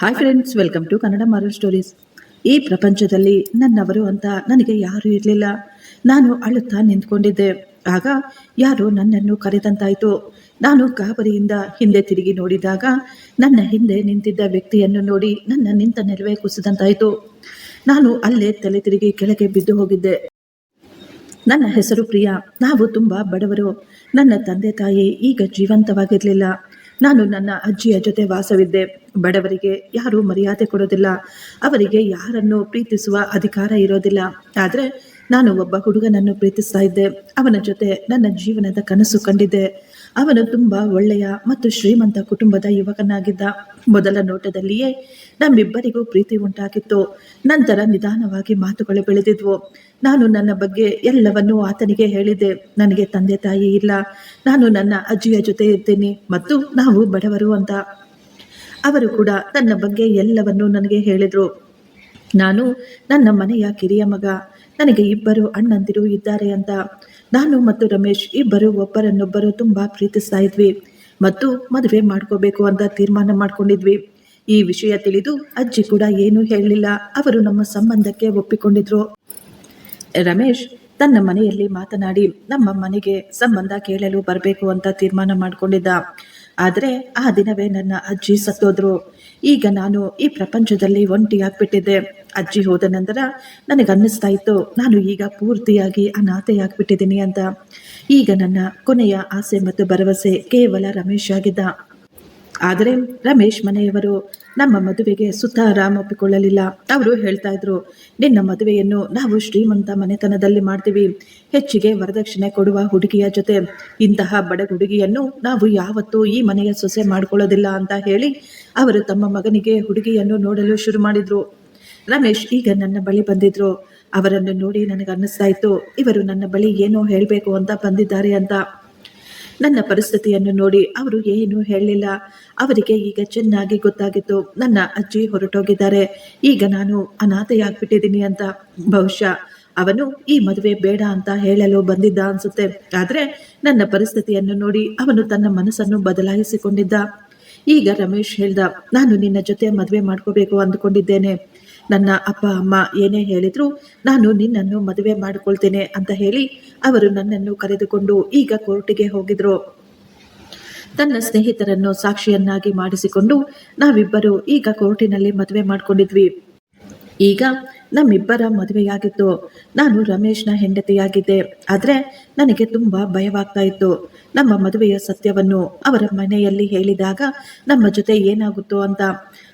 Hi friends, welcome to Kannada moral stories. ಈ ಪ್ರಪಂಚದಲ್ಲಿ ನನ್ನವರು ಅಂತ ನನಗೆ ಯಾರೂ ಇರಲಿಲ್ಲ. ನಾನು ಅಳುತ್ತಾ ನಿಂತ್ಕೊಂಡಿದ್ದೆ. ಆಗ ಯಾರೋ ನನ್ನನ್ನು ಕರೆದಂತಾಯಿತು. ನಾನು ಗಾಬರಿಯಿಂದ ಹಿಂದೆ ತಿರುಗಿ ನೋಡಿದಾಗ ನನ್ನ ಹಿಂದೆ ನಿಂತಿದ್ದ ವ್ಯಕ್ತಿಯನ್ನು ನೋಡಿ ನನ್ನ ನಿಂತ ನೆಲವೇ ಕುಸಿದಂತಾಯಿತು. ನಾನು ಅಲ್ಲೇ ತಲೆ ತಿರುಗಿ ಕೆಳಗೆ ಬಿದ್ದು ಹೋಗಿದ್ದೆ. ನನ್ನ ಹೆಸರು ಪ್ರಿಯಾ. ನಾವು ತುಂಬ ಬಡವರು. ನನ್ನ ತಂದೆ ತಾಯಿ ಈಗ ಜೀವಂತವಾಗಿರಲಿಲ್ಲ. ನಾನು ನನ್ನ ಅಜ್ಜಿಯ ಜೊತೆ ವಾಸವಿದ್ದೆ. ಬಡವರಿಗೆ ಯಾರೂ ಮರ್ಯಾದೆ ಕೊಡೋದಿಲ್ಲ, ಅವರಿಗೆ ಯಾರನ್ನು ಪ್ರೀತಿಸುವ ಅಧಿಕಾರ ಇರೋದಿಲ್ಲ. ಆದರೆ ನಾನು ಒಬ್ಬ ಹುಡುಗನನ್ನು ಪ್ರೀತಿಸ್ತಾ ಇದ್ದೆ. ಅವನ ಜೊತೆ ನನ್ನ ಜೀವನದ ಕನಸು ಕಂಡಿದ್ದೆ. ಅವನು ತುಂಬ ಒಳ್ಳೆಯ ಮತ್ತು ಶ್ರೀಮಂತ ಕುಟುಂಬದ ಯುವಕನಾಗಿದ್ದ. ಮೊದಲ ನೋಟದಲ್ಲಿಯೇ ನಮ್ಮಿಬ್ಬರಿಗೂ ಪ್ರೀತಿ ಉಂಟಾಗಿತ್ತು. ನಂತರ ನಿಧಾನವಾಗಿ ಮಾತುಗಳು ಬೆಳೆದಿದ್ವು. ನಾನು ನನ್ನ ಬಗ್ಗೆ ಎಲ್ಲವನ್ನೂ ಆತನಿಗೆ ಹೇಳಿದ್ದೆ. ನನಗೆ ತಂದೆ ತಾಯಿ ಇಲ್ಲ, ನಾನು ನನ್ನ ಅಜ್ಜಿಯ ಜೊತೆ ಇದ್ದೇನೆ ಮತ್ತು ನಾವು ಬಡವರು ಅಂತ. ಅವರು ಕೂಡ ನನ್ನ ಬಗ್ಗೆ ಎಲ್ಲವನ್ನೂ ನನಗೆ ಹೇಳಿದರು. ನಾನು ನನ್ನ ಮನೆಯ ಕಿರಿಯ ಮಗ. ನನಗೆ ಇಬ್ಬರು ಅಣ್ಣಂದಿರು ಇದ್ದಾರೆ ಅಂತ. ನಾನು ಮತ್ತು ರಮೇಶ್ ಇಬ್ಬರು ಒಬ್ಬರನ್ನೊಬ್ಬರು ತುಂಬ ಪ್ರೀತಿಸ್ತಾ ಇದ್ವಿ ಮತ್ತು ಮದುವೆ ಮಾಡ್ಕೋಬೇಕು ಅಂತ ತೀರ್ಮಾನ ಮಾಡ್ಕೊಂಡಿದ್ವಿ. ಈ ವಿಷಯ ತಿಳಿದು ಅಜ್ಜಿ ಕೂಡ ಏನೂ ಹೇಳಲಿಲ್ಲ. ಅವರು ನಮ್ಮ ಸಂಬಂಧಕ್ಕೆ ಒಪ್ಪಿಕೊಂಡಿದ್ರು. ರಮೇಶ್ ತನ್ನ ಮನೆಯಲ್ಲಿ ಮಾತನಾಡಿ ನಮ್ಮ ಮನೆಗೆ ಸಂಬಂಧ ಕೇಳಲು ಬರಬೇಕು ಅಂತ ತೀರ್ಮಾನ ಮಾಡಿಕೊಂಡಿದ್ದ. ಆದರೆ ಆ ದಿನವೇ ನನ್ನ ಅಜ್ಜಿ ಸತ್ತೋದ್ರು. ಈಗ ನಾನು ಈ ಪ್ರಪಂಚದಲ್ಲಿ ಒಂಟಿಯಾಗ್ಬಿಟ್ಟಿದ್ದೆ. ಅಜ್ಜಿ ಹೋದ ನಂತರ ನನಗನ್ನಿಸ್ತಾ ಇತ್ತು ನಾನು ಈಗ ಪೂರ್ತಿಯಾಗಿ ಅನಾಥೆಯಾಗ್ಬಿಟ್ಟಿದ್ದೀನಿ ಅಂತ. ಈಗ ನನ್ನ ಕೊನೆಯ ಆಸೆ ಮತ್ತು ಭರವಸೆ ಕೇವಲ ರಮೇಶ್ ಆಗಿದ್ದ. ಆದರೆ ರಮೇಶ್ ಮನೆಯವರು ನಮ್ಮ ಮದುವೆಗೆ ಸುತಾರಾಮ್ ಒಪ್ಪಿಕೊಳ್ಳಲಿಲ್ಲ. ಅವರು ಹೇಳ್ತಾ ಇದ್ರು, ನಿನ್ನ ಮದುವೆಯನ್ನು ನಾವು ಶ್ರೀಮಂತ ಮನೆತನದಲ್ಲಿ ಮಾಡ್ತೀವಿ, ಹೆಚ್ಚಿಗೆ ವರದಕ್ಷಿಣೆ ಕೊಡುವ ಹುಡುಗಿಯ ಜೊತೆ. ಇಂತಹ ಬಡ ಹುಡುಗಿಯನ್ನು ನಾವು ಯಾವತ್ತೂ ಈ ಮನೆಯ ಸೊಸೆ ಮಾಡ್ಕೊಳ್ಳೋದಿಲ್ಲ ಅಂತ ಹೇಳಿ ಅವರು ತಮ್ಮ ಮಗನಿಗೆ ಹುಡುಗಿಯನ್ನು ನೋಡಲು ಶುರು ಮಾಡಿದ್ರು. ರಮೇಶ್ ಈಗ ನನ್ನ ಬಳಿ ಬಂದಿದ್ರು. ಅವರನ್ನು ನೋಡಿ ನನಗನ್ನಿಸ್ತಾ ಇತ್ತು ಇವರು ನನ್ನ ಬಳಿ ಏನೋ ಹೇಳಬೇಕು ಅಂತ ಬಂದಿದ್ದಾರೆ ಅಂತ. ನನ್ನ ಪರಿಸ್ಥಿತಿಯನ್ನು ನೋಡಿ ಅವರು ಏನೂ ಹೇಳಲಿಲ್ಲ. ಅವರಿಗೆ ಈಗ ಚೆನ್ನಾಗಿ ಗೊತ್ತಾಗಿತ್ತು ನನ್ನ ಅಜ್ಜಿ ಹೊರಟೋಗಿದ್ದಾರೆ, ಈಗ ನಾನು ಅನಾಥೆಯಾಗ್ಬಿಟ್ಟಿದ್ದೀನಿ ಅಂತ. ಬಹುಶಃ ಅವನು ಈ ಮದುವೆ ಬೇಡ ಅಂತ ಹೇಳಲು ಬಂದಿದ್ದ ಅನ್ಸುತ್ತೆ. ಆದರೆ ನನ್ನ ಪರಿಸ್ಥಿತಿಯನ್ನು ನೋಡಿ ಅವನು ತನ್ನ ಮನಸ್ಸನ್ನು ಬದಲಾಯಿಸಿಕೊಂಡಿದ್ದ. ಈಗ ರಮೇಶ್ ಹೇಳ್ದ, ನಾನು ನಿನ್ನ ಜೊತೆ ಮದುವೆ ಮಾಡ್ಕೋಬೇಕು ಅಂದ್ಕೊಂಡಿದ್ದೇನೆ. ನನ್ನ ಅಪ್ಪ ಅಮ್ಮ ಏನೇ ಹೇಳಿದ್ರು ನಾನು ನಿನ್ನನ್ನು ಮದುವೆ ಮಾಡಿಕೊಳ್ತೇನೆ ಅಂತ ಹೇಳಿ ಅವರು ನನ್ನನ್ನು ಕರೆದುಕೊಂಡು ಈಗ ಕೋರ್ಟಿಗೆ ಹೋಗಿದ್ರು. ತನ್ನ ಸ್ನೇಹಿತರನ್ನು ಸಾಕ್ಷಿಯನ್ನಾಗಿ ಮಾಡಿಸಿಕೊಂಡು ನಾವಿಬ್ಬರು ಈಗ ಕೋರ್ಟಿನಲ್ಲಿ ಮದುವೆ ಮಾಡ್ಕೊಂಡಿದ್ವಿ. ಈಗ ನಮ್ಮಿಬ್ಬರ ಮದುವೆಯಾಗಿತ್ತು. ನಾನು ರಮೇಶ್ನ ಹೆಂಡತಿಯಾಗಿದ್ದೆ. ಆದರೆ ನನಗೆ ತುಂಬ ಭಯವಾಗ್ತಾ ಇತ್ತು. ನಮ್ಮ ಮದುವೆಯ ಸತ್ಯವನ್ನು ಅವರ ಮನೆಯಲ್ಲಿ ಹೇಳಿದಾಗ ನಮ್ಮ ಜೊತೆ ಏನಾಗುತ್ತೋ ಅಂತ.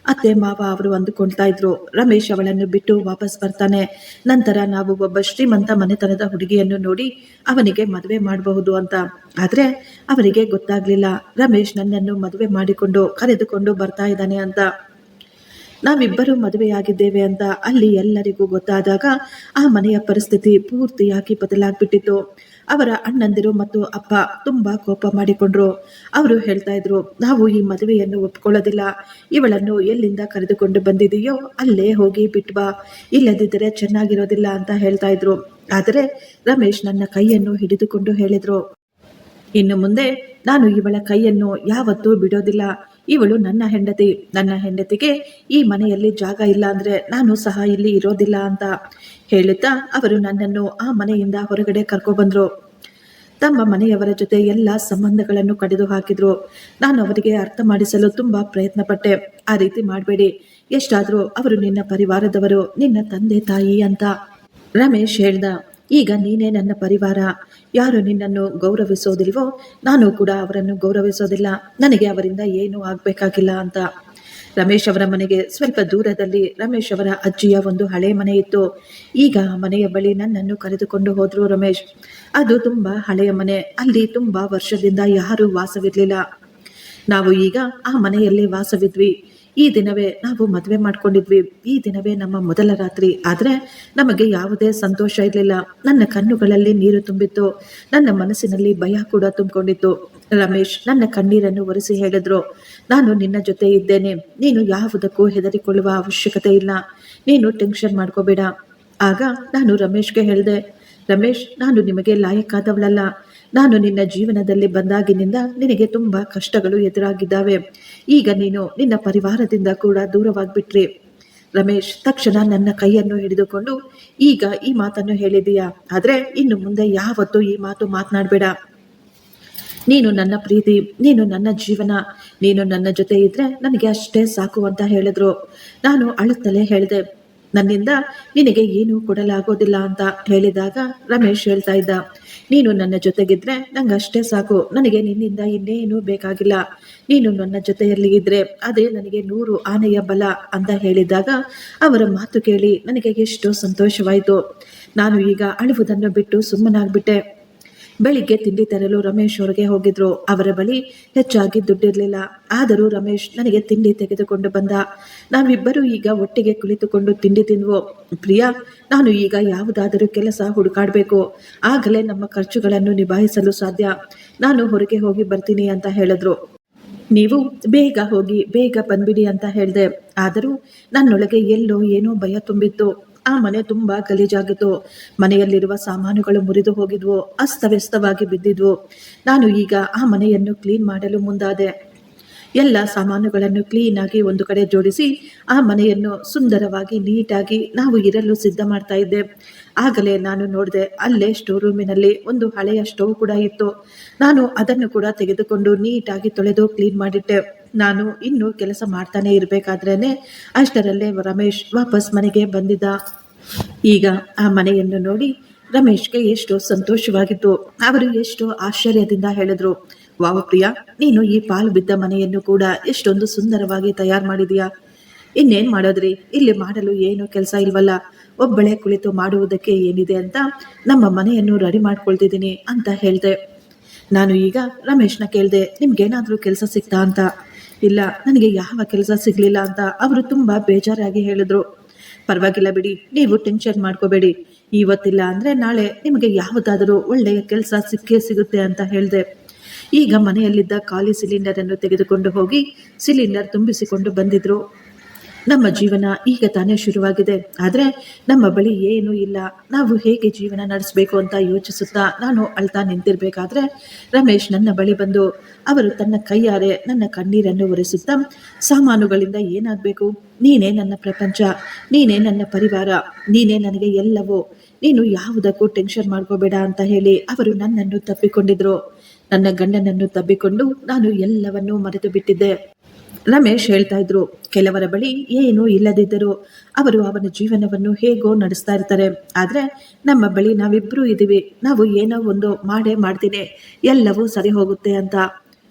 ಅತ್ತೆ ಮಾವ ಅವರು ಅಂದುಕೊಳ್ತಾ ಇದ್ರು ರಮೇಶ್ ಅವಳನ್ನು ಬಿಟ್ಟು ವಾಪಸ್ ಬರ್ತಾನೆ, ನಂತರ ನಾವು ಒಬ್ಬ ಶ್ರೀಮಂತ ಮನೆತನದ ಹುಡುಗಿಯನ್ನು ನೋಡಿ ಅವನಿಗೆ ಮದುವೆ ಮಾಡಬಹುದು ಅಂತ. ಆದರೆ ಅವರಿಗೆ ಗೊತ್ತಾಗ್ಲಿಲ್ಲ ರಮೇಶ್ ನನ್ನನ್ನು ಮದುವೆ ಮಾಡಿಕೊಂಡು ಕರೆದುಕೊಂಡು ಬರ್ತಾ ಇದ್ದಾನೆ ಅಂತ. ನಾವಿಬ್ಬರು ಮದುವೆಯಾಗಿದ್ದೇವೆ ಅಂತ ಅಲ್ಲಿ ಎಲ್ಲರಿಗೂ ಗೊತ್ತಾದಾಗ ಆ ಮನೆಯ ಪರಿಸ್ಥಿತಿ ಪೂರ್ತಿಯಾಗಿ ಬದಲಾಗ್ಬಿಟ್ಟಿತ್ತು. ಅವರ ಅಣ್ಣಂದಿರು ಮತ್ತು ಅಪ್ಪ ತುಂಬ ಕೋಪ ಮಾಡಿಕೊಂಡ್ರು. ಅವರು ಹೇಳ್ತಾ ಇದ್ರು, ನಾವು ಈ ಮದುವೆಯನ್ನು ಒಪ್ಕೊಳ್ಳೋದಿಲ್ಲ, ಇವಳನ್ನು ಎಲ್ಲಿಂದ ಕರೆದುಕೊಂಡು ಬಂದಿದೆಯೋ ಅಲ್ಲೇ ಹೋಗಿ ಬಿಟ್ವಾ, ಇಲ್ಲದಿದ್ದರೆ ಚೆನ್ನಾಗಿರೋದಿಲ್ಲ ಅಂತ ಹೇಳ್ತಾ ಇದ್ರು. ಆದರೆ ರಮೇಶ್ ನನ್ನ ಕೈಯನ್ನು ಹಿಡಿದುಕೊಂಡು ಹೇಳಿದ್ರು, ಇನ್ನು ಮುಂದೆ ನಾನು ಇವಳ ಕೈಯನ್ನು ಯಾವತ್ತೂ ಬಿಡೋದಿಲ್ಲ. ಇವಳು ನನ್ನ ಹೆಂಡತಿ. ನನ್ನ ಹೆಂಡತಿಗೆ ಈ ಮನೆಯಲ್ಲಿ ಜಾಗ ಇಲ್ಲ ಅಂದರೆ ನಾನು ಸಹ ಇಲ್ಲಿ ಇರೋದಿಲ್ಲ ಅಂತ ಹೇಳುತ್ತಾ ಅವರು ನನ್ನನ್ನು ಆ ಮನೆಯಿಂದ ಹೊರಗಡೆ ಕರ್ಕೊಬಂದರು. ತಮ್ಮ ಮನೆಯವರ ಜೊತೆ ಎಲ್ಲ ಸಂಬಂಧಗಳನ್ನು ಕಡಿದು ಹಾಕಿದ್ರು. ನಾನು ಅವರಿಗೆ ಅರ್ಥ ಮಾಡಿಸಲು ತುಂಬ ಪ್ರಯತ್ನ ಪಟ್ಟೆ. ಆ ರೀತಿ ಮಾಡಬೇಡಿ, ಎಷ್ಟಾದರೂ ಅವರು ನಿನ್ನ ಪರಿವಾರದವರು, ನಿನ್ನ ತಂದೆ ತಾಯಿ ಅಂತ. ರಮೇಶ್ ಹೇಳ್ದ, ಈಗ ನೀನೇ ನನ್ನ ಪರಿವಾರ. ಯಾರು ನಿನ್ನನ್ನು ಗೌರವಿಸೋದಿಲ್ವೋ ನಾನು ಕೂಡ ಅವರನ್ನು ಗೌರವಿಸೋದಿಲ್ಲ. ನನಗೆ ಅವರಿಂದ ಏನೂ ಆಗಬೇಕಾಗಿಲ್ಲ ಅಂತ. ರಮೇಶ್ ಅವರ ಮನೆಗೆ ಸ್ವಲ್ಪ ದೂರದಲ್ಲಿ ರಮೇಶ್ ಅವರ ಅಜ್ಜಿಯ ಒಂದು ಹಳೆ ಮನೆ ಇತ್ತು. ಈಗ ಆ ಮನೆಯ ಬಳಿ ನನ್ನನ್ನು ಕರೆದುಕೊಂಡು ಹೋದ್ರು ರಮೇಶ್. ಅದು ತುಂಬ ಹಳೆಯ ಮನೆ. ಅಲ್ಲಿ ತುಂಬ ವರ್ಷದಿಂದ ಯಾರೂ ವಾಸವಿರಲಿಲ್ಲ. ನಾವು ಈಗ ಆ ಮನೆಯಲ್ಲಿ ವಾಸವಿದ್ವಿ. ಈ ದಿನವೇ ನಾವು ಮದುವೆ ಮಾಡ್ಕೊಂಡಿದ್ವಿ. ಈ ದಿನವೇ ನಮ್ಮ ಮೊದಲ ರಾತ್ರಿ. ಆದರೆ ನಮಗೆ ಯಾವುದೇ ಸಂತೋಷ ಇರಲಿಲ್ಲ. ನನ್ನ ಕಣ್ಣುಗಳಲ್ಲಿ ನೀರು ತುಂಬಿತ್ತು. ನನ್ನ ಮನಸ್ಸಿನಲ್ಲಿ ಭಯ ಕೂಡ ತುಂಬಿಕೊಂಡಿತ್ತು. ರಮೇಶ್ ನನ್ನ ಕಣ್ಣೀರನ್ನು ಒರೆಸಿ ಹೇಳಿದ್ರು, ನಾನು ನಿನ್ನ ಜೊತೆ ಇದ್ದೇನೆ. ನೀನು ಯಾವುದಕ್ಕೂ ಹೆದರಿಕೊಳ್ಳುವ ಅವಶ್ಯಕತೆ ಇಲ್ಲ. ನೀನು ಟೆನ್ಷನ್ ಮಾಡ್ಕೋಬೇಡ. ಆಗ ನಾನು ರಮೇಶ್ಗೆ ಹೇಳಿದೆ, ರಮೇಶ್, ನಾನು ನಿಮಗೆ ಲಾಯಕ್ಕಾದವಳಲ್ಲ. ನಾನು ನಿನ್ನ ಜೀವನದಲ್ಲಿ ಬಂದಾಗಿನಿಂದ ನಿನಗೆ ತುಂಬಾ ಕಷ್ಟಗಳು ಎದುರಾಗಿದ್ದಾವೆ. ಈಗ ನೀನು ನಿನ್ನ ಪರಿವಾರದಿಂದ ಕೂಡ ದೂರವಾಗ್ಬಿಟ್ರಿ. ರಮೇಶ್ ತಕ್ಷಣ ನನ್ನ ಕೈಯನ್ನು ಹಿಡಿದುಕೊಂಡು, ಈಗ ಈ ಮಾತನ್ನು ಹೇಳಿದೀಯಾ, ಆದ್ರೆ ಇನ್ನು ಮುಂದೆ ಯಾವತ್ತೂ ಈ ಮಾತು ಮಾತನಾಡಬೇಡ. ನೀನು ನನ್ನ ಪ್ರೀತಿ, ನೀನು ನನ್ನ ಜೀವನ, ನೀನು ನನ್ನ ಜೊತೆ ಇದ್ರೆ ನನಗೆ ಅಷ್ಟೇ ಸಾಕು ಅಂತ ಹೇಳಿದ್ರು. ನಾನು ಅಳುತ್ತಲೇ ಹೇಳಿದೆ, ನನ್ನಿಂದ ನಿನಗೆ ಏನೂ ಕೊಡಲಾಗೋದಿಲ್ಲ ಅಂತ ಹೇಳಿದಾಗ ರಮೇಶ್ ಹೇಳ್ತಾ ಇದ್ದ, ನೀನು ನನ್ನ ಜೊತೆಗಿದ್ರೆ ನಂಗೆ ಅಷ್ಟೇ ಸಾಕು, ನನಗೆ ನಿನ್ನಿಂದ ಇನ್ನೇನು ಬೇಕಾಗಿಲ್ಲ. ನೀನು ನನ್ನ ಜೊತೆಯಲ್ಲಿ ಇದ್ರೆ ಅದೇ ನನಗೆ 100 ಆನೆಯ ಬಲ ಅಂತ ಹೇಳಿದಾಗ ಅವರ ಮಾತು ಕೇಳಿ ನನಗೆ ಎಷ್ಟೋ ಸಂತೋಷವಾಯಿತು. ನಾನು ಈಗ ಅಳುವುದನ್ನು ಬಿಟ್ಟು ಸುಮ್ಮನಾಗ್ಬಿಟ್ಟೆ. ಬೆಳಿಗ್ಗೆ ತಿಂಡಿ ತರಲು ರಮೇಶ್ ಹೊರಗೆ ಹೋಗಿದ್ರು. ಅವರ ಬಳಿ ಹೆಚ್ಚಾಗಿ ದುಡ್ಡಿರಲಿಲ್ಲ. ಆದರೂ ರಮೇಶ್ ನನಗೆ ತಿಂಡಿ ತೆಗೆದುಕೊಂಡು ಬಂದ. ನಾವಿಬ್ಬರು ಈಗ ಒಟ್ಟಿಗೆ ಕುಳಿತುಕೊಂಡು ತಿಂಡಿ ತಿಂದ್ವು. ಪ್ರಿಯಾ, ನಾನು ಈಗ ಯಾವುದಾದರೂ ಕೆಲಸ ಹುಡುಕಾಡಬೇಕು, ಆಗಲೇ ನಮ್ಮ ಖರ್ಚುಗಳನ್ನು ನಿಭಾಯಿಸಲು ಸಾಧ್ಯ. ನಾನು ಹೊರಗೆ ಹೋಗಿ ಬರ್ತೀನಿ ಅಂತ ಹೇಳಿದ್ರು. ನೀವು ಬೇಗ ಹೋಗಿ ಬೇಗ ಬಂದ್ಬಿಡಿ ಅಂತ ಹೇಳಿದೆ. ಆದರೂ ನನ್ನೊಳಗೆ ಎಲ್ಲೋ ಏನೋ ಭಯ ತುಂಬಿತ್ತು. ಆ ಮನೆ ತುಂಬಾ ಗಲೀಜಾಗಿತ್ತು. ಮನೆಯಲ್ಲಿರುವ ಸಾಮಾನುಗಳು ಮುರಿದು ಹೋಗಿದ್ವು, ಅಸ್ತವ್ಯಸ್ತವಾಗಿ ಬಿದ್ದಿದ್ವು. ನಾನು ಈಗ ಆ ಮನೆಯನ್ನು ಕ್ಲೀನ್ ಮಾಡಲು ಮುಂದಾದೆ. ಎಲ್ಲ ಸಾಮಾನುಗಳನ್ನು ಕ್ಲೀನ್ ಆಗಿ ಒಂದು ಕಡೆ ಜೋಡಿಸಿ ಆ ಮನೆಯನ್ನು ಸುಂದರವಾಗಿ ನೀಟಾಗಿ ನಾವು ಇರಲು ಸಿದ್ಧ ಮಾಡ್ತಾ ಇದ್ದೆ. ಆಗಲೇ ನಾನು ನೋಡಿದೆ, ಅಲ್ಲೇ ಸ್ಟೋರ್ ರೂಮಿನಲ್ಲಿ ಒಂದು ಹಳೆಯ ಸ್ಟೋವ್ ಕೂಡ ಇತ್ತು. ನಾನು ಅದನ್ನು ಕೂಡ ತೆಗೆದುಕೊಂಡು ನೀಟಾಗಿ ತೊಳೆದು ಕ್ಲೀನ್ ಮಾಡಿಟ್ಟೆ. ನಾನು ಇನ್ನೂ ಕೆಲಸ ಮಾಡ್ತಾನೆ ಇರಬೇಕಾದ್ರೇನೆ ಅಷ್ಟರಲ್ಲೇ ರಮೇಶ್ ವಾಪಸ್ ಮನೆಗೆ ಬಂದಿದ್ದ. ಈಗ ಆ ಮನೆಯನ್ನು ನೋಡಿ ರಮೇಶ್ಗೆ ಎಷ್ಟು ಸಂತೋಷವಾಗಿತ್ತು. ಅವರು ಎಷ್ಟು ಆಶ್ಚರ್ಯದಿಂದ ಹೇಳಿದ್ರು, ವಾವ್ ಪ್ರಿಯಾ, ನೀನು ಈ ಪಾಲು ಬಿದ್ದ ಮನೆಯನ್ನು ಕೂಡ ಎಷ್ಟೊಂದು ಸುಂದರವಾಗಿ ತಯಾರು ಮಾಡಿದೀಯಾ. ಇನ್ನೇನ್ ಮಾಡೋದ್ರಿ, ಇಲ್ಲಿ ಮಾಡಲು ಏನು ಕೆಲಸ ಇಲ್ವಲ್ಲ, ಒಬ್ಬಳೇ ಕುಳಿತು ಮಾಡುವುದಕ್ಕೆ ಏನಿದೆ ಅಂತ ನಮ್ಮ ಮನೆಯನ್ನು ರೆಡಿ ಮಾಡ್ಕೊಳ್ತಿದ್ದೀನಿ ಅಂತ ಹೇಳಿದೆ. ನಾನು ಈಗ ರಮೇಶ್ನ ಕೇಳಿದೆ, ನಿಮ್ಗೇನಾದ್ರೂ ಕೆಲಸ ಸಿಗ್ತಾ ಅಂತ. ಇಲ್ಲ, ನನಗೆ ಯಾವ ಕೆಲಸ ಸಿಗ್ಲಿಲ್ಲ ಅಂತ ಅವರು ತುಂಬಾ ಬೇಜಾರಾಗಿ ಹೇಳಿದ್ರು. ಪರವಾಗಿಲ್ಲ ಬಿಡಿ, ನೀವು ಟೆನ್ಷನ್ ಮಾಡ್ಕೋಬೇಡಿ, ಇವತ್ತಿಲ್ಲ ಅಂದ್ರೆ ನಾಳೆ ನಿಮಗೆ ಯಾವುದಾದರೂ ಒಳ್ಳೆಯ ಕೆಲಸ ಸಿಕ್ಕೇ ಸಿಗುತ್ತೆ ಅಂತ ಹೇಳಿದೆ. ಈಗ ಮನೆಯಲ್ಲಿದ್ದ ಖಾಲಿ ಸಿಲಿಂಡರ್ ಅನ್ನು ತೆಗೆದುಕೊಂಡು ಹೋಗಿ ಸಿಲಿಂಡರ್ ತುಂಬಿಸಿಕೊಂಡು ಬಂದಿದ್ರು. ನಮ್ಮ ಜೀವನ ಈಗ ತಾನೇ ಶುರುವಾಗಿದೆ, ಆದರೆ ನಮ್ಮ ಬಳಿ ಏನೂ ಇಲ್ಲ. ನಾವು ಹೇಗೆ ಜೀವನ ನಡೆಸಬೇಕು ಅಂತ ಯೋಚಿಸುತ್ತಾ ನಾನು ಅಳ್ತಾ ನಿಂತಿರ್ಬೇಕಾದ್ರೆ ರಮೇಶ್ ನನ್ನ ಬಳಿ ಬಂದು ಅವರು ತನ್ನ ಕೈಯಾರೆ ನನ್ನ ಕಣ್ಣೀರನ್ನು ಒರೆಸುತ್ತಾ, ಸಾಮಾನುಗಳಿಂದ ಏನಾಗಬೇಕು, ನೀನೇ ನನ್ನ ಪ್ರಪಂಚ, ನೀನೇ ನನ್ನ ಪರಿವಾರ, ನೀನೇ ನನಗೆ ಎಲ್ಲವೂ, ನೀನು ಯಾವುದಕ್ಕೂ ಟೆನ್ಷನ್ ಮಾಡ್ಕೋಬೇಡ ಅಂತ ಹೇಳಿ ಅವರು ನನ್ನನ್ನು ತಬ್ಬಿಕೊಂಡಿದ್ರು. ನನ್ನ ಗಂಡನನ್ನು ತಬ್ಬಿಕೊಂಡು ನಾನು ಎಲ್ಲವನ್ನೂ ಮರೆತು ಬಿಟ್ಟಿದ್ದೆ. ರಮೇಶ್ ಹೇಳ್ತಾ ಇದ್ರು, ಕೆಲವರ ಬಳಿ ಏನೂ ಇಲ್ಲದಿದ್ದರೂ ಅವರು ಅವನ ಜೀವನವನ್ನು ಹೇಗೋ ನಡೆಸ್ತಾ ಇರ್ತಾರೆ, ಆದ್ರೆ ನಮ್ಮ ಬಳಿ ನಾವಿಬ್ರು ಇದೀವಿ, ನಾವು ಏನೋ ಒಂದು ಮಾಡೇ ಮಾಡ್ತೀನಿ, ಎಲ್ಲವೂ ಸರಿ ಹೋಗುತ್ತೆ ಅಂತ.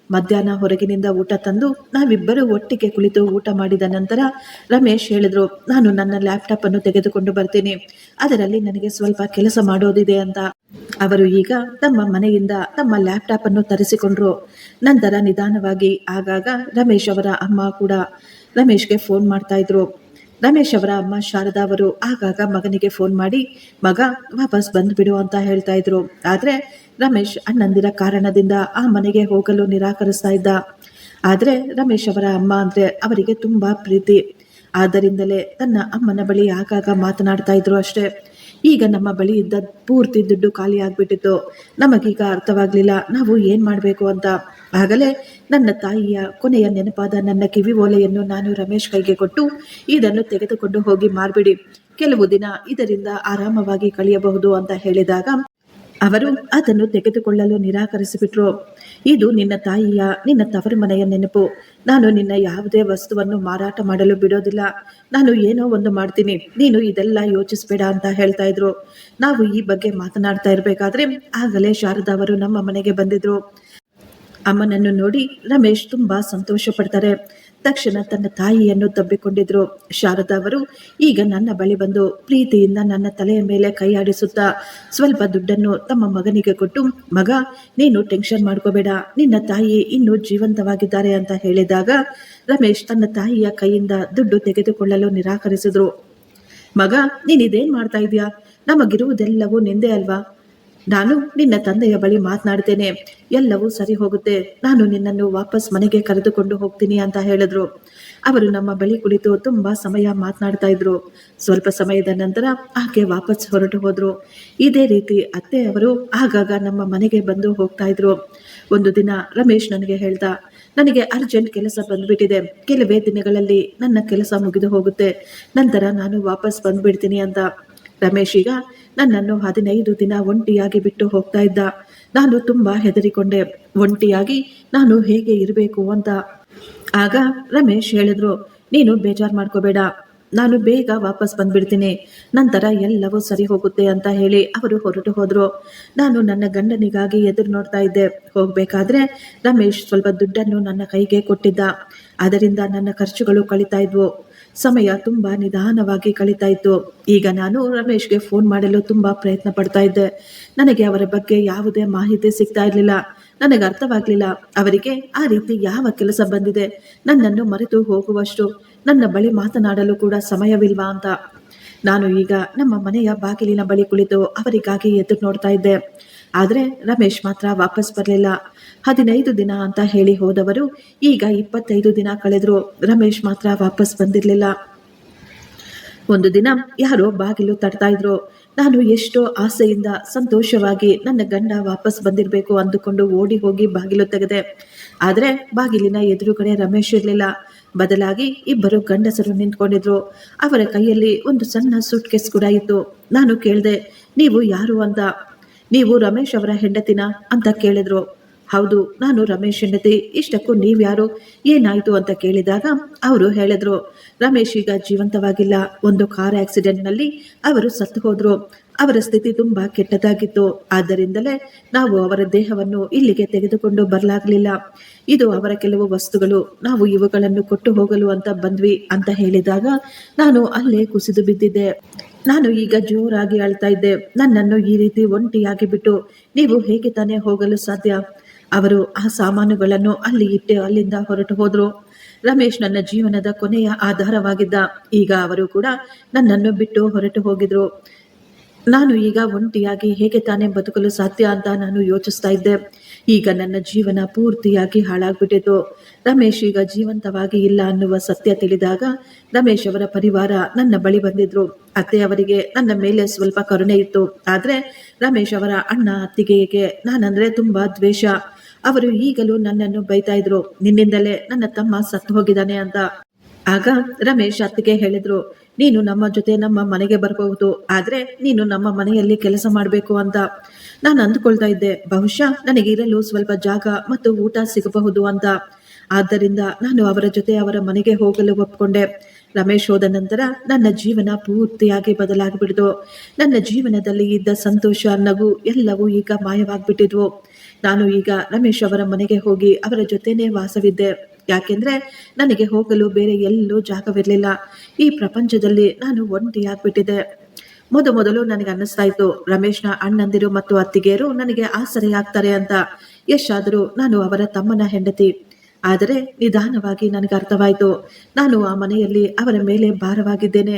ಮಧ್ಯಾಹ್ನ ಹೊರಗಿನಿಂದ ಊಟ ತಂದು ನಾವಿಬ್ಬರು ಒಟ್ಟಿಗೆ ಕುಳಿತು ಊಟ ಮಾಡಿದ ನಂತರ ರಮೇಶ್ ಹೇಳಿದ್ರು, ನಾನು ನನ್ನ ಲ್ಯಾಪ್ಟಾಪ್ ಅನ್ನು ತೆಗೆದುಕೊಂಡು ಬರ್ತೀನಿ, ಅದರಲ್ಲಿ ನನಗೆ ಸ್ವಲ್ಪ ಕೆಲಸ ಮಾಡೋದಿದೆ ಅಂತ. ಅವರು ಈಗ ತಮ್ಮ ಮನೆಯಿಂದ ತಮ್ಮ ಲ್ಯಾಪ್ಟಾಪ್ ಅನ್ನು ತರಿಸಿಕೊಂಡ್ರು. ನಂತರ ನಿಧಾನವಾಗಿ ಆಗಾಗ ರಮೇಶ್ ಅವರ ಅಮ್ಮ ಕೂಡ ರಮೇಶ್ಗೆ ಫೋನ್ ಮಾಡ್ತಾ ಇದ್ರು. ರಮೇಶ್ ಅವರ ಅಮ್ಮ ಶಾರದಾ ಅವರು ಆಗಾಗ ಮಗನಿಗೆ ಫೋನ್ ಮಾಡಿ, ಮಗ ವಾಪಸ್ ಬಂದ್ಬಿಡು ಅಂತ ಹೇಳ್ತಾ ಇದ್ರು. ಆದ್ರೆ ರಮೇಶ್ ಅಣ್ಣಂದಿರ ಕಾರಣದಿಂದ ಆ ಮನೆಗೆ ಹೋಗಲು ನಿರಾಕರಿಸ್ತಾ ಇದ್ದ. ಆದ್ರೆ ರಮೇಶ್ ಅವರ ಅಮ್ಮ ಅಂದ್ರೆ ಅವರಿಗೆ ತುಂಬಾ ಪ್ರೀತಿ, ಆದ್ದರಿಂದಲೇ ತನ್ನ ಅಮ್ಮನ ಬಳಿ ಆಗಾಗ ಮಾತನಾಡ್ತಾ ಇದ್ರು ಅಷ್ಟೇ. ಈಗ ನಮ್ಮ ಬಳಿ ಇದ್ದ ಪೂರ್ತಿ ದುಡ್ಡು ಖಾಲಿ ಆಗ್ಬಿಟ್ಟಿತ್ತು. ನಮಗೀಗ ಅರ್ಥವಾಗ್ಲಿಲ್ಲ ನಾವು ಏನ್ ಮಾಡಬೇಕು ಅಂತ. ಆಗಲೇ ನನ್ನ ತಾಯಿಯ ಕೊನೆಯ ನೆನಪಾದ ನನ್ನ ಕಿವಿ ಓಲೆಯನ್ನು ನಾನು ರಮೇಶ್ ಕೈಗೆ ಕೊಟ್ಟು, ಇದನ್ನು ತೆಗೆದುಕೊಂಡು ಹೋಗಿ ಮಾರ್ಬಿಡಿ, ಕೆಲವು ದಿನ ಇದರಿಂದ ಆರಾಮವಾಗಿ ಕಳೆಯಬಹುದು ಅಂತ ಹೇಳಿದಾಗ ಅವರು ಅದನ್ನು ತೆಗೆದುಕೊಳ್ಳಲು ನಿರಾಕರಿಸಿಬಿಟ್ರು. ಇದು ನಿನ್ನ ತಾಯಿಯ, ನಿನ್ನ ತವರು ಮನೆಯ ನೆನಪು, ನಾನು ನಿನ್ನ ಯಾವುದೇ ವಸ್ತುವನ್ನು ಮಾರಾಟ ಮಾಡಲು ಬಿಡೋದಿಲ್ಲ, ನಾನು ಏನೋ ಒಂದು ಮಾಡ್ತೀನಿ, ನೀನು ಇದೆಲ್ಲ ಯೋಚಿಸ್ಬೇಡ ಅಂತ ಹೇಳ್ತಾ ಇದ್ರು. ನಾವು ಈ ಬಗ್ಗೆ ಮಾತನಾಡ್ತಾ ಇರಬೇಕಾದ್ರೆ ಆಗಲೇ ಶಾರದಾ ಅವರು ನಮ್ಮ ಮನೆಗೆ ಬಂದಿದ್ರು. ಅಮ್ಮನನ್ನು ನೋಡಿ ರಮೇಶ್ ತುಂಬಾ ಸಂತೋಷ ಪಡ್ತಾರೆ. ತಕ್ಷಣ ತನ್ನ ತಾಯಿಯನ್ನು ತಬ್ಬಿಕೊಂಡಿದ್ರು. ಶಾರದಾ ಅವರು ಈಗ ನನ್ನ ಬಳಿ ಬಂದು ಪ್ರೀತಿಯಿಂದ ನನ್ನ ತಲೆಯ ಮೇಲೆ ಕೈಯಾಡಿಸುತ್ತಾ ಸ್ವಲ್ಪ ದುಡ್ಡನ್ನು ತಮ್ಮ ಮಗನಿಗೆ ಕೊಟ್ಟು, ಮಗ ನೀನು ಟೆನ್ಷನ್ ಮಾಡ್ಕೋಬೇಡ, ನಿನ್ನ ತಾಯಿ ಇನ್ನೂ ಜೀವಂತವಾಗಿದ್ದಾರೆ ಅಂತ ಹೇಳಿದಾಗ ರಮೇಶ್ ತನ್ನ ತಾಯಿಯ ಕೈಯಿಂದ ದುಡ್ಡು ತೆಗೆದುಕೊಳ್ಳಲು ನಿರಾಕರಿಸಿದ್ರು. ಮಗ, ನೀನಿದೇನ್ ಮಾಡ್ತಾ ಇದೀಯಾ, ನಮಗಿರುವುದೆಲ್ಲವೂ ನಿಂದೆ ಅಲ್ವಾ, ನಾನು ನಿನ್ನ ತಂದೆಯ ಬಳಿ ಮಾತನಾಡ್ತೇನೆ, ಎಲ್ಲವೂ ಸರಿ ಹೋಗುತ್ತೆ, ನಾನು ನಿನ್ನನ್ನು ವಾಪಸ್ ಮನೆಗೆ ಕರೆದುಕೊಂಡು ಹೋಗ್ತೀನಿ ಅಂತ ಹೇಳಿದ್ರು. ಅವರು ನಮ್ಮ ಬಳಿ ಕುಳಿತು ತುಂಬಾ ಸಮಯ ಮಾತನಾಡ್ತಾ ಇದ್ರು. ಸ್ವಲ್ಪ ಸಮಯದ ನಂತರ ಆಕೆ ವಾಪಸ್ ಹೊರಟು ಹೋದ್ರು. ಇದೇ ರೀತಿ ಅತ್ತೆ ಅವರು ಆಗಾಗ ನಮ್ಮ ಮನೆಗೆ ಬಂದು ಹೋಗ್ತಾ ಇದ್ರು. ಒಂದು ದಿನ ರಮೇಶ್ ನನಗೆ ಹೇಳ್ದ, ನನಗೆ ಅರ್ಜೆಂಟ್ ಕೆಲಸ ಬಂದ್ಬಿಟ್ಟಿದೆ, ಕೆಲವೇ ದಿನಗಳಲ್ಲಿ ನನ್ನ ಕೆಲಸ ಮುಗಿದು ಹೋಗುತ್ತೆ, ನಂತರ ನಾನು ವಾಪಸ್ ಬಂದ್ಬಿಡ್ತೀನಿ ಅಂತ. ರಮೇಶ್ ಈಗ ನನ್ನನ್ನು 15 ದಿನ ಒಂಟಿಯಾಗಿ ಬಿಟ್ಟು ಹೋಗ್ತಾ ಇದ್ದ. ನಾನು ತುಂಬಾ ಹೆದರಿಕೊಂಡೆ, ಒಂಟಿಯಾಗಿ ನಾನು ಹೇಗೆ ಇರಬೇಕು ಅಂತ. ಆಗ ರಮೇಶ್ ಹೇಳಿದ್ರು, ನೀನು ಬೇಜಾರು ಮಾಡ್ಕೋಬೇಡ, ನಾನು ಬೇಗ ವಾಪಸ್ ಬಂದ್ಬಿಡ್ತೀನಿ, ನಂತರ ಎಲ್ಲವೂ ಸರಿ ಹೋಗುತ್ತೆ ಅಂತ ಹೇಳಿ ಅವರು ಹೊರಟು ಹೋದ್ರು. ನಾನು ನನ್ನ ಗಂಡನಿಗಾಗಿ ಎದುರು ನೋಡ್ತಾ ಇದ್ದೆ. ಹೋಗ್ಬೇಕಾದ್ರೆ ರಮೇಶ್ ಸ್ವಲ್ಪ ದುಡ್ಡನ್ನು ನನ್ನ ಕೈಗೆ ಕೊಟ್ಟಿದ್ದ. ಅದರಿಂದ ನನ್ನ ಖರ್ಚುಗಳು ಕಳೀತಾ ಇದ್ವು. ಸಮಯ ತುಂಬಾ ನಿಧಾನವಾಗಿ ಕಳೀತಾ ಇತ್ತು. ಈಗ ನಾನು ರಮೇಶ್ಗೆ ಫೋನ್ ಮಾಡಲು ತುಂಬಾ ಪ್ರಯತ್ನ ಪಡ್ತಾ ಇದ್ದೆ. ನನಗೆ ಅವರ ಬಗ್ಗೆ ಯಾವುದೇ ಮಾಹಿತಿ ಸಿಗ್ತಾ ಇರಲಿಲ್ಲ. ನನಗೆ ಅರ್ಥವಾಗ್ಲಿಲ್ಲ, ಅವರಿಗೆ ಆ ರೀತಿ ಯಾವ ಕೆಲಸ ಬಂದಿದೆ, ನನ್ನನ್ನು ಮರೆತು ಹೋಗುವಷ್ಟು ನನ್ನ ಬಳಿ ಮಾತನಾಡಲು ಕೂಡ ಸಮಯವಿಲ್ವಾ ಅಂತ. ನಾನು ಈಗ ನಮ್ಮ ಮನೆಯ ಬಾಗಿಲಿನ ಬಳಿ ಕುಳಿತು ಅವರಿಗಾಗಿ ಎದುರು ನೋಡ್ತಾ ಇದ್ದೆ. ಆದರೆ ರಮೇಶ್ ಮಾತ್ರ ವಾಪಸ್ ಬರಲಿಲ್ಲ. 15 ದಿನ ಅಂತ ಹೇಳಿ ಹೋದವರು ಈಗ 25 ದಿನ ಕಳೆದ್ರು. ರಮೇಶ್ ಮಾತ್ರ ವಾಪಸ್ ಬಂದಿರಲಿಲ್ಲ. ಒಂದು ದಿನ ಯಾರೋ ಬಾಗಿಲು ತಟ್ತಾ ಇದ್ರು. ನಾನು ಎಷ್ಟೋ ಆಸೆಯಿಂದ ಸಂತೋಷವಾಗಿ ನನ್ನ ಗಂಡ ವಾಪಸ್ ಬಂದಿರಬೇಕು ಅಂದುಕೊಂಡು ಓಡಿ ಹೋಗಿ ಬಾಗಿಲು ತೆಗೆದೆ. ಆದರೆ ಬಾಗಿಲಿನ ಎದುರುಗಡೆ ರಮೇಶ್ ಇರಲಿಲ್ಲ. ಬದಲಾಗಿ ಇಬ್ಬರು ಗಂಡಸರು ನಿಂತ್ಕೊಂಡಿದ್ರು. ಅವರ ಕೈಯಲ್ಲಿ ಒಂದು ಸಣ್ಣ ಸೂಟ್ ಕೇಸ್ ಕೂಡ ಇತ್ತು. ನಾನು ಕೇಳಿದೆ, ನೀವು ಯಾರು ಅಂತ. ನೀವು ರಮೇಶ್ ಅವರ ಹೆಂಡತಿನ ಅಂತ ಕೇಳಿದ್ರು. ಹೌದು, ನಾನು ರಮೇಶ್ ಹೆಂಡತಿ, ಇಷ್ಟಕ್ಕೂ ನೀವ್ಯಾರು, ಏನಾಯ್ತು ಅಂತ ಕೇಳಿದಾಗ ಅವರು ಹೇಳಿದ್ರು, ರಮೇಶ್ ಈಗ ಜೀವಂತವಾಗಿಲ್ಲ, ಒಂದು ಕಾರ್ ಆಕ್ಸಿಡೆಂಟ್ನಲ್ಲಿ ಅವರು ಸತ್ತು ಹೋದ್ರು. ಅವರ ಸ್ಥಿತಿ ತುಂಬಾ ಕೆಟ್ಟದಾಗಿತ್ತು. ಆದ್ದರಿಂದಲೇ ನಾವು ಅವರ ದೇಹವನ್ನು ಇಲ್ಲಿಗೆ ತೆಗೆದುಕೊಂಡು ಬರಲಾಗಲಿಲ್ಲ. ಇದು ಅವರ ಕೆಲವು ವಸ್ತುಗಳು, ನಾವು ಇವುಗಳನ್ನು ಕೊಟ್ಟು ಹೋಗಲು ಅಂತ ಬಂದ್ವಿ ಅಂತ ಹೇಳಿದಾಗ ನಾನು ಅಲ್ಲೇ ಕುಸಿದು ಬಿದ್ದಿದ್ದೆ. ನಾನು ಈಗ ಜೋರಾಗಿ ಅಳ್ತಾ ಇದ್ದೆ. ನನ್ನನ್ನು ಈ ರೀತಿ ಒಂಟಿಯಾಗಿ ಬಿಟ್ಟು ನೀವು ಹೇಗೆ ತಾನೇ ಹೋಗಲು ಸಾಧ್ಯ? ಅವರು ಆ ಸಾಮಾನುಗಳನ್ನು ಅಲ್ಲಿ ಇಟ್ಟು ಅಲ್ಲಿಂದ ಹೊರಟು ಹೋದ್ರು. ರಮೇಶ್ ನನ್ನ ಜೀವನದ ಕೊನೆಯ ಆಧಾರವಾಗಿದ್ದ. ಈಗ ಅವರು ಕೂಡ ನನ್ನನ್ನು ಬಿಟ್ಟು ಹೊರಟು ಹೋಗಿದ್ರು. ನಾನು ಈಗ ಒಂಟಿಯಾಗಿ ಹೇಗೆ ತಾನೇ ಬದುಕಲು ಸಾಧ್ಯ ಅಂತ ನಾನು ಯೋಚಿಸ್ತಾ ಇದ್ದೆ. ಈಗ ನನ್ನ ಜೀವನ ಪೂರ್ತಿಯಾಗಿ ಹಾಳಾಗ್ಬಿಟ್ಟಿತ್ತು. ರಮೇಶ್ ಈಗ ಜೀವಂತವಾಗಿ ಇಲ್ಲ ಅನ್ನುವ ಸತ್ಯ ತಿಳಿದಾಗ ರಮೇಶ್ ಅವರ ಪರಿವಾರ ನನ್ನ ಬಳಿ ಬಂದಿದ್ರು. ಅತ್ತೆ ಅವರಿಗೆ ನನ್ನ ಮೇಲೆ ಸ್ವಲ್ಪ ಕರುಣೆ ಇತ್ತು. ಆದ್ರೆ ರಮೇಶ್ ಅವರ ಅಣ್ಣ ಅತ್ತಿಗೆಗೆ ನಾನಂದ್ರೆ ತುಂಬಾ ದ್ವೇಷ. ಅವರು ಈಗಲೂ ನನ್ನನ್ನು ಬೈತಾ ಇದ್ರು, ನಿನ್ನಿಂದಲೇ ನನ್ನ ತಮ್ಮ ಸತ್ತು ಹೋಗಿದ್ದಾನೆ ಅಂತ. ಆಗ ರಮೇಶ್ ಅತ್ತಿಗೆ ಹೇಳಿದ್ರು, ನೀನು ನಮ್ಮ ಜೊತೆ ನಮ್ಮ ಮನೆಗೆ ಬರಬಹುದು, ಆದ್ರೆ ನೀನು ನಮ್ಮ ಮನೆಯಲ್ಲಿ ಕೆಲಸ ಮಾಡಬೇಕು ಅಂತ. ನಾನು ಅಂದುಕೊಳ್ತಾ ಇದ್ದೆ, ಬಹುಶಃ ನನಗಿರಲು ಸ್ವಲ್ಪ ಜಾಗ ಮತ್ತು ಊಟ ಸಿಗಬಹುದು ಅಂತ. ಆದ್ದರಿಂದ ನಾನು ಅವರ ಜೊತೆ ಅವರ ಮನೆಗೆ ಹೋಗಲು ಒಪ್ಕೊಂಡೆ. ರಮೇಶ್ ಹೋದ ನಂತರ ನನ್ನ ಜೀವನ ಪೂರ್ತಿಯಾಗಿ ಬದಲಾಗಿಬಿಡ್ತು. ನನ್ನ ಜೀವನದಲ್ಲಿ ಇದ್ದ ಸಂತೋಷ, ನಗು ಎಲ್ಲವೂ ಈಗ ಮಾಯವಾಗ್ಬಿಟ್ಟಿದ್ವು. ನಾನು ಈಗ ರಮೇಶ್ ಅವರ ಮನೆಗೆ ಹೋಗಿ ಅವರ ಜೊತೆನೇ ವಾಸವಿದ್ದೆ. ಯಾಕೆಂದ್ರೆ ನನಗೆ ಹೋಗಲು ಬೇರೆ ಎಲ್ಲೂ ಜಾಗವಿರಲಿಲ್ಲ. ಈ ಪ್ರಪಂಚದಲ್ಲಿ ನಾನು ಒಂಟಿಯಾಗ್ಬಿಟ್ಟಿದ್ದೆ. ಮೊದಲು ನನಗೆ ಅನ್ನಿಸ್ತಾ ಇತ್ತು, ರಮೇಶ್ನ ಅಣ್ಣಂದಿರು ಮತ್ತು ಅತ್ತಿಗೆಯರು ನನಗೆ ಆಸರೆಯಾಗ್ತಾರೆ ಅಂತ. ಎಷ್ಟಾದರೂ ನಾನು ಅವರ ತಮ್ಮನ ಹೆಂಡತಿ. ಆದರೆ ನಿಧಾನವಾಗಿ ನನಗೆ ಅರ್ಥವಾಯಿತು, ನಾನು ಆ ಮನೆಯಲ್ಲಿ ಅವರ ಮೇಲೆ ಭಾರವಾಗಿದ್ದೇನೆ.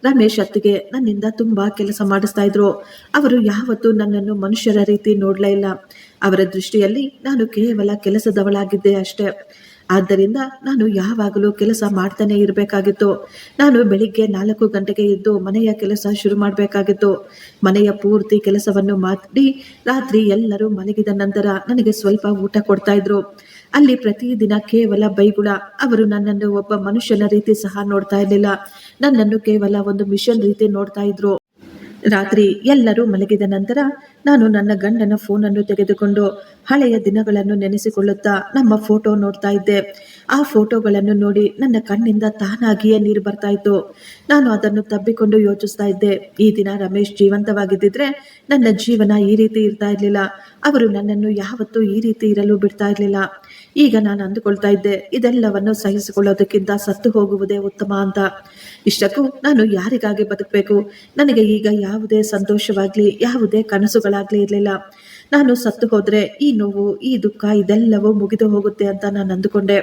ರಮೇಶ್ ಅತ್ತಿಗೆ ನನ್ನಿಂದ ತುಂಬಾ ಕೆಲಸ ಮಾಡಿಸ್ತಾ ಇದ್ರು. ಅವರು ಯಾವತ್ತೂ ನನ್ನನ್ನು ಮನುಷ್ಯರ ರೀತಿ ನೋಡ್ಲೇ ಇಲ್ಲ. ಅವರ ದೃಷ್ಟಿಯಲ್ಲಿ ನಾನು ಕೇವಲ ಕೆಲಸದವಳಾಗಿದ್ದೆ ಅಷ್ಟೇ. ಆದ್ದರಿಂದ ನಾನು ಯಾವಾಗಲೂ ಕೆಲಸ ಮಾಡ್ತಾನೆ ಇರಬೇಕಾಗಿತ್ತು. ನಾನು ಬೆಳಿಗ್ಗೆ 4 ಗಂಟೆಗೆ ಎದ್ದು ಮನೆಯ ಕೆಲಸ ಶುರು ಮಾಡಬೇಕಾಗಿತ್ತು. ಮನೆಯ ಪೂರ್ತಿ ಕೆಲಸವನ್ನು ಮಾಡಿ ರಾತ್ರಿ ಎಲ್ಲರೂ ಮಲಗಿದ ನಂತರ ನನಗೆ ಸ್ವಲ್ಪ ಊಟ ಕೊಡ್ತಾ ಇದ್ರು. ಅಲ್ಲಿ ಪ್ರತಿದಿನ ಕೇವಲ ಬೈಗುಳ. ಅವರು ನನ್ನನ್ನು ಒಬ್ಬ ಮನುಷ್ಯನ ರೀತಿ ಸಹ ನೋಡ್ತಾ ಇರಲಿಲ್ಲ. ನನ್ನನ್ನು ಕೇವಲ ಒಂದು ಮಿಷನ್ ರೀತಿ ನೋಡ್ತಾ ಇದ್ರು. ರಾತ್ರಿ ಎಲ್ಲರೂ ಮಲಗಿದ ನಂತರ ನಾನು ನನ್ನ ಗಂಡನ ಫೋನನ್ನು ತೆಗೆದುಕೊಂಡು ಹಳೆಯ ದಿನಗಳನ್ನು ನೆನೆಸಿಕೊಳ್ಳುತ್ತಾ ನಮ್ಮ ಫೋಟೋ ನೋಡ್ತಾ ಇದ್ದೆ. ಆ ಫೋಟೋಗಳನ್ನು ನೋಡಿ ನನ್ನ ಕಣ್ಣಿಂದ ತಾನಾಗಿಯೇ ನೀರು ಬರ್ತಾ ಇತ್ತು. ನಾನು ಅದನ್ನು ತಬ್ಬಿಕೊಂಡು ಯೋಚಿಸ್ತಾ ಇದ್ದೆ, ಈ ದಿನ ರಮೇಶ್ ಜೀವಂತವಾಗಿದ್ದಿದ್ರೆ ನನ್ನ ಜೀವನ ಈ ರೀತಿ ಇರ್ತಾ ಇರಲಿಲ್ಲ. ಅವರು ನನ್ನನ್ನು ಯಾವತ್ತೂ ಈ ರೀತಿ ಇರಲು ಬಿಡ್ತಾ ಇರಲಿಲ್ಲ. ಈಗ ನಾನು ಅಂದುಕೊಳ್ತಾ ಇದ್ದೆ, ಇದೆಲ್ಲವನ್ನು ಸಹಿಸಿಕೊಳ್ಳೋದಕ್ಕಿಂತ ಸತ್ತು ಹೋಗುವುದೇ ಉತ್ತಮ ಅಂತ. ಇಷ್ಟಕ್ಕೂ ನಾನು ಯಾರಿಗಾಗಿ ಬದುಕಬೇಕು? ನನಗೆ ಈಗ ಯಾವುದೇ ಸಂತೋಷವಾಗ್ಲಿ, ಯಾವುದೇ ಕನಸುಗಳಾಗ್ಲಿ ಇರಲಿಲ್ಲ. ನಾನು ಸತ್ತು ಹೋದ್ರೆ ಈ ನೋವು, ಈ ದುಃಖ ಇದೆಲ್ಲವೂ ಮುಗಿದು ಹೋಗುತ್ತೆ ಅಂತ ನಾನು ಅಂದುಕೊಂಡೆ.